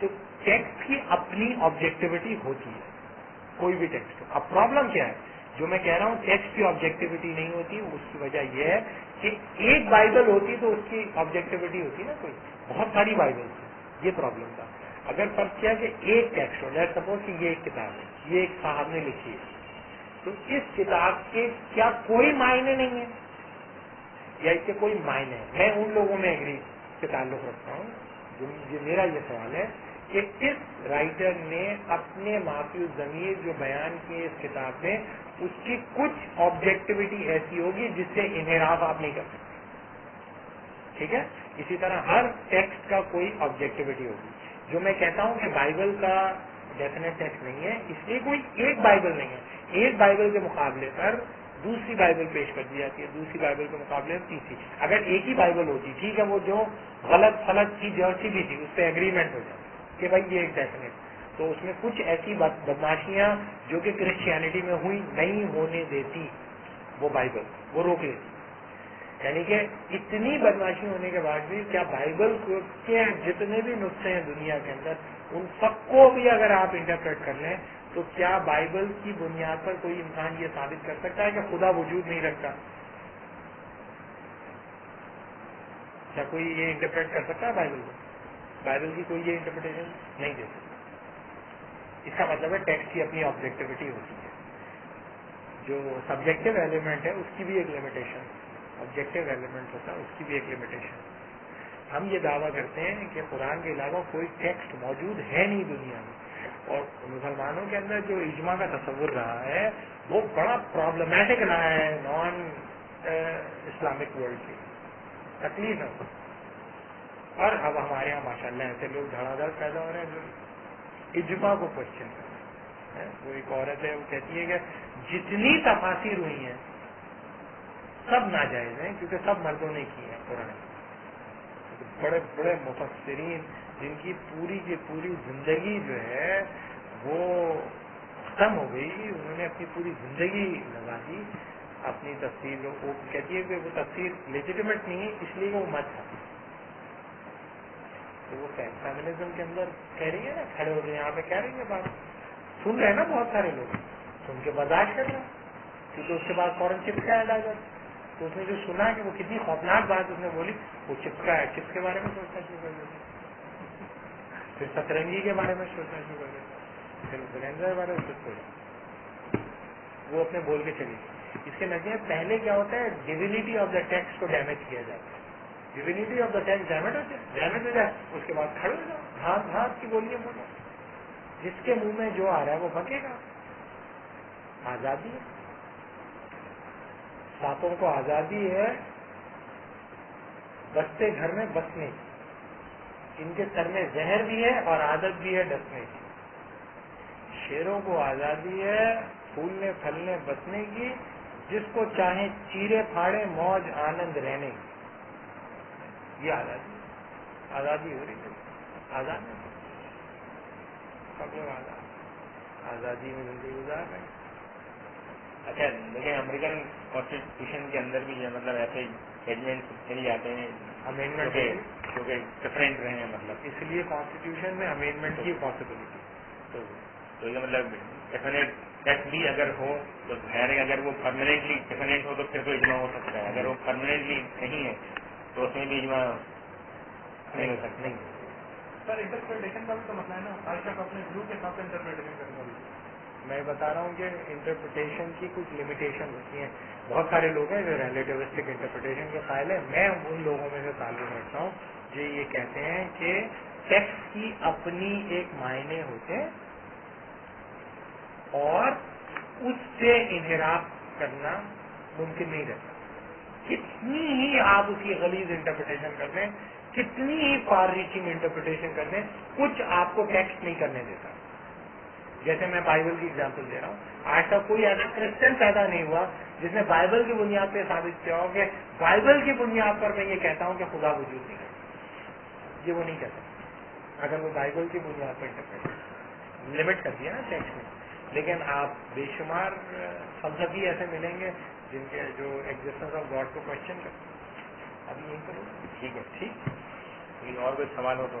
تو text کی اپنی objectivity ہوتی ہے، کوئی بھی text ہو. اب problem کیا ہے؟ جو میں کہہ رہا ہوں ٹیکسٹ کی آبجیکٹیوٹی نہیں ہوتی، اس کی وجہ یہ ہے کہ ایک بائبل ہوتی تو اس کی آبجیکٹیوٹی ہوتی نا، کوئی بہت ساری بائبل تھی. یہ پرابلم تھا. اگر فرض کیا کہ ایک ٹیکسٹ ہو، لیٹس سپوز کہ یہ ایک کتاب ہے، یہ ایک صاحب نے لکھی ہے، تو اس کتاب کے کیا کوئی معنی نہیں ہے یا اس کے کوئی معنی ہے؟ میں ان لوگوں میں ایگری سے تعلق رکھتا ہوں. میرا یہ سوال ہے کہ اس رائٹر نے اپنے معافی الضمیر جو بیان کیے اس کتاب میں، اس کی کچھ آبجیکٹیوٹی ایسی ہوگی جس سے انحراف آپ نہیں کر سکتے. ٹھیک ہے؟ اسی طرح ہر ٹیکسٹ کا کوئی آبجیکٹیوٹی ہوگی. جو میں کہتا ہوں کہ بائبل کا ڈیفینیٹ ٹیکسٹ نہیں ہے، اس لیے کوئی ایک بائبل نہیں ہے. ایک بائبل کے مقابلے پر دوسری بائبل پیش کر دی جاتی ہے، دوسری بائبل کے مقابلے میں تیسری. اگر ایک ہی بائبل ہوتی، ٹھیک ہے، وہ جو غلط فلط کی جرسی بھی تھی اس پہ ایگریمنٹ ہو جاتی کہ بھائی یہ ایک ڈیفینیٹ، تو اس میں کچھ ایسی بدماشیاں جو کہ کرسچینٹی میں ہوئی نہیں ہونے دیتی وہ بائبل، وہ روک لیتی. یعنی کہ اتنی بدماشی ہونے کے بعد بھی کیا بائبل کے جتنے بھی نسخے ہیں دنیا کے اندر، ان سب کو بھی اگر آپ انٹرپریٹ کر لیں تو کیا بائبل کی بنیاد پر کوئی انسان یہ ثابت کر سکتا ہے کہ خدا وجود نہیں رکھتا؟ کیا کوئی یہ انٹرپریٹ کر سکتا ہے بائبل کو؟ بائبل کی کوئی یہ انٹرپریٹیشن نہیں دے سکتا. اس کا مطلب ہے ٹیکسٹ کی اپنی آبجیکٹیوٹی ہوتی ہے. جو سبجیکٹو ایلیمنٹ ہے اس کی بھی ایک لمیٹیشن، آبجیکٹو ایلیمنٹ ہوتا ہے اس کی بھی ایک لمیٹیشن. ہم یہ دعویٰ کرتے ہیں کہ قرآن کے علاوہ کوئی ٹیکسٹ موجود ہے نہیں دنیا میں، اور مسلمانوں کے اندر جو اجماع کا تصور رہا ہے وہ بڑا پرابلمٹک رہا ہے نان اسلامک ورلڈ کی. تکلیف ہے. اور اب ہمارے یہاں ماشاءاللہ ایسے لوگ دھڑا دھڑ پیدا ہو رہے ہیں جو اجماع کو کوشچن کر رہے ہیں. وہ ایک عورت ہے، وہ کہتی ہے کہ جتنی تفاسیر ہوئی ہیں سب ناجائز ہیں کیونکہ سب مردوں نے کی ہیں. قرآن بڑے بڑے مفسرین جن کی پوری کی پوری زندگی جو ہے وہ ختم ہو گئی، انہوں نے اپنی پوری زندگی لگا دی اپنی تفسیر. وہ کہتی ہے کہ وہ تفسیر لیجیٹیمیٹ نہیں ہے اس لیے وہ مت ہے. تو وہ فیمنزم کے اندر کہہ رہی ہے نا، کھڑے ہو گئے یہاں پہ کہہ رہی ہے بات، سن رہے ہیں نا بہت سارے لوگ، سن کے برداشت کر رہے ہیں کیونکہ اس کے بعد فوراً چپس کا ایڈ آ جاتا. تو اس نے جو سنا کہ وہ کتنی خوفناک بات اس نے بولی، وہ چپس کا ہے، چپس کے بارے میں سوچنا شروع کر دیتا، پھر سترنگی کے بارے میں سوچنا شروع کر دیتا، پھر بلینڈر کے بارے میں سوچ، وہ اپنے بول کے چلی. اس کے نتیجے پہلے کیا ہوتا ہے، ڈیوینٹی آف دا ٹیکسٹ کو ڈیمیج کیا جاتا ہے. Divinity of the text damage ہو جائے اس کے بعد کھڑے ہو جاؤ، ہاتھ ہاتھ کی بولیے بولو، جس کے منہ میں جو آ رہا ہے وہ بکے گا. آزادی ہے، سانپوں کو آزادی ہے بستے گھر میں بسنے کی، ان کے سر میں زہر بھی ہے اور عادت بھی ہے ڈسنے کی. شیروں کو آزادی ہے پھولنے پھلنے بسنے کی، جس کو چاہیں چیرے پھاڑے موج آنند رہنے کی. یہ آزادی ہو رہی ہے. آزاد ہے سب لوگ، آزادی میں زندگی گزار رہے ہیں. اچھا دیکھیں امریکن کانسٹیٹیوشن کے اندر بھی مطلب ایسے ججمنٹ چلی جاتے ہیں امینڈمنٹ جو کہ ڈفرینٹ رہے ہیں، مطلب اس لیے کانسٹیٹیوشن میں امینڈمنٹ کی پاسبلٹی. تو یہ مطلب ڈیفینیٹ ٹیکسٹ بھی اگر ہو تو ظاہر ہے اگر وہ پرماننٹلی ڈیفینیٹ ہو تو پھر تو اجماع ہو سکتا ہے. اگر وہ پرماننٹلی نہیں ہے تو اس میں بھی اجماع نہیں ہو سکتا. نہیں سر انٹرپریٹیشن کا بھی تو مسئلہ ہے نا، ہر شخص اپنے گروپ کے حساب سے انٹرپریٹیشن کرنے والی. میں بتا رہا ہوں کہ انٹرپریٹیشن کی کچھ لمیٹیشن ہوتی ہیں. بہت سارے لوگ ہیں جو ریلیٹیوسٹک انٹرپریٹیشن کے قائل ہیں. میں ان لوگوں میں سے تعلق رکھتا ہوں جو یہ کہتے ہیں کہ ٹیکسٹ کی اپنی ایک معنی ہوتے ہیں اور اس سے انحراف کرنا ممکن نہیں رہتا. کتنی ہی آپ اس کی غلیظ انٹرپریٹیشن کر دیں، کتنی ہی فار ریچنگ انٹرپریٹیشن کر دیں، کچھ آپ کو ٹیکسٹ نہیں کرنے دیتا. جیسے میں بائبل کی ایگزامپل دے رہا ہوں، آج تک کوئی ایسا کرسچن پیدا نہیں ہوا جس نے بائبل کی بنیاد پہ ثابت کیا ہو کہ بائبل کی بنیاد پر میں یہ کہتا ہوں کہ خدا وجود نہیں ہے. یہ وہ نہیں کہتا اگر وہ بائبل کی بنیاد پر لمٹ کر دیا نا ٹیکسٹ میں. لیکن آپ بے شمار فلسفی ایسے ملیں گے جن کے جو ایگزسٹنس آف گاڈ کو کوشچن کرتے ہیں. ابھی یہیں کروں. ٹھیک ہے، ٹھیک. اور کوئی سوال ہو تو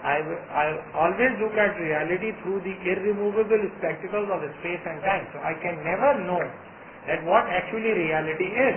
I always look at reality through the irremovable spectacles of space and time, so I can never know that what actually reality is.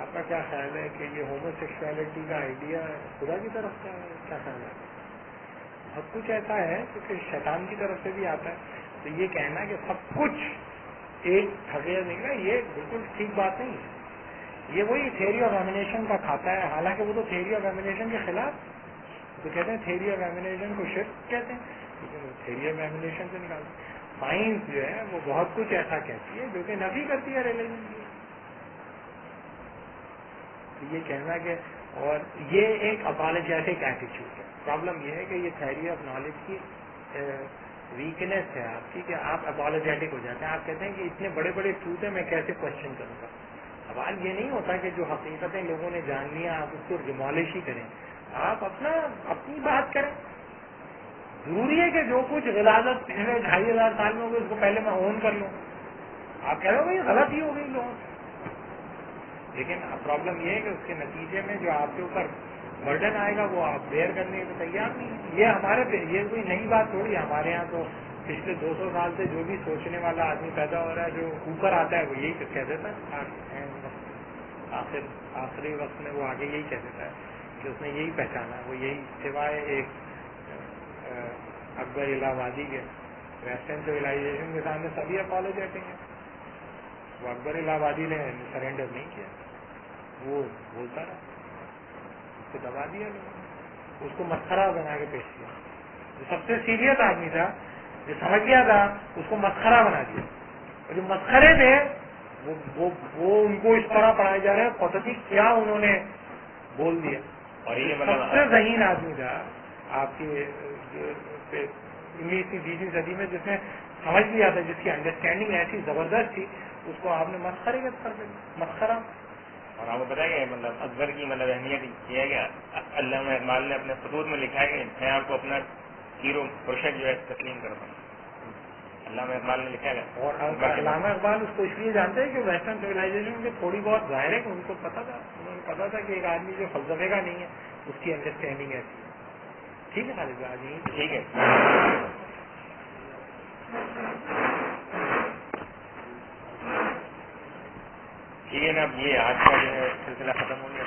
آپ کا کیا خیال ہے کہ یہ ہومو سیکسولیٹی کا آئیڈیا خدا کی طرف کا ہے؟ کیا خیال ہے؟ سب کچھ ایسا ہے کیونکہ شیطان کی طرف سے بھی آتا ہے. تو یہ کہنا کہ سب کچھ ایک حقیقت نکلا یہ بالکل ٹھیک بات نہیں ہے. یہ وہی تھیوری آف ایمینیشن کا کھاتا ہے، حالانکہ وہ تو تھیوری آف ایمینیشن کے خلاف. تو کہتے ہیں تھیوری آف ایمینیشن کو شرک کہتے ہیں، لیکن وہ تھیوری آف ایمینیشن سے نکالتے. سائنس جو ہے وہ بہت کچھ ایسا کہتی ہے جو کہ نفی کرتی ہے ریلیجن کی. یہ کہنا کہ اور یہ ایک اپالوجیٹک ایٹیچیوڈ ہے. پرابلم یہ ہے کہ یہ تھیوری آف نالج کی ویکنیس ہے آپ کی کہ آپ اپالوجیٹک ہو جاتے ہیں. آپ کہتے ہیں کہ اتنے بڑے بڑے ٹروتھ ہیں میں کیسے کوشچن کروں گا. سوال یہ نہیں ہوتا کہ جو حقیقتیں لوگوں نے جان لیا آپ اس کو ڈیمالش ہی کریں. آپ اپنی بات کریں. ضروری ہے کہ جو کچھ غلاظت پچھلے 2500 سال میں ہوگی اس کو پہلے میں اون کر لوں. آپ کہہ رہے ہو یہ غلط ہی ہو گئی لوگوں سے. لیکن پرابلم یہ ہے کہ اس کے نتیجے میں جو آپ کے اوپر برڈن آئے گا وہ آپ بیئر کرنے کو تیار نہیں. یہ ہمارے پہ یہ کوئی نئی بات تھوڑی ہے. ہمارے یہاں تو پچھلے 200 سال سے جو بھی سوچنے والا آدمی پیدا ہو رہا ہے جو اوپر آتا ہے وہ یہی کہہ دیتا ہے. آخری وقت میں وہ آگے یہی کہہ دیتا ہے کہ اس نے یہی پہچانا. وہ یہی سوائے ایک اکبر الہ آبادی کے ویسٹرن سویلائزیشن کے سامنے سبھی اپالوجیٹک ہیں. وہ اکبر الہ آبادی نے سرینڈر نہیں کیا. وہ بولتا رہا، اس کو دبا دیا لوگوں نے، اس کو مسخرہ بنا کے پیش کیا. جو سب سے سیریس آدمی تھا جو سمجھ گیا تھا اس کو مسخرہ بنا دیا. اور جو مسخرے تھے وہ ان کو اس طرح پڑھائے جا رہے ہیں پتہ نہیں کیا انہوں نے بول دیا. اور یہ سب سے ذہین آدمی تھا آپ کی 19ویں 20ویں صدی میں جس نے سمجھ لیا تھا، جس کی انڈرسٹینڈنگ ایسی زبردست تھی، اس کو آپ نے مسخرے کے کر دیا. مسخرہ. اور آپ کو پتا ہے کہ مطلب اکبر کی مطلب اہمیت یہ ہے کہ علامہ اقبال نے اپنے خطوط میں لکھا ہے کہ میں آپ کو اپنا ہیرو پروشک جو ہے تسلیم کرتا ہوں. علامہ اقبال نے لکھا ہے. اور علامہ اقبال اس کو اس لیے جانتے ہیں کہ ویسٹرن سویلائزیشن کے تھوڑی بہت ظاہر ہے کہ ان کو پتا تھا. انہوں نے پتا تھا کہ ایک آدمی جو فلسفے کا نہیں ہے اس کی انڈرسٹینڈنگ ایسی ہے. ٹھیک ہے خالد آج یہیں ٹھیک ہے. ٹھیک ہے نا. اب یہ آج کا جو ہے سلسلہ ختم ہو گیا.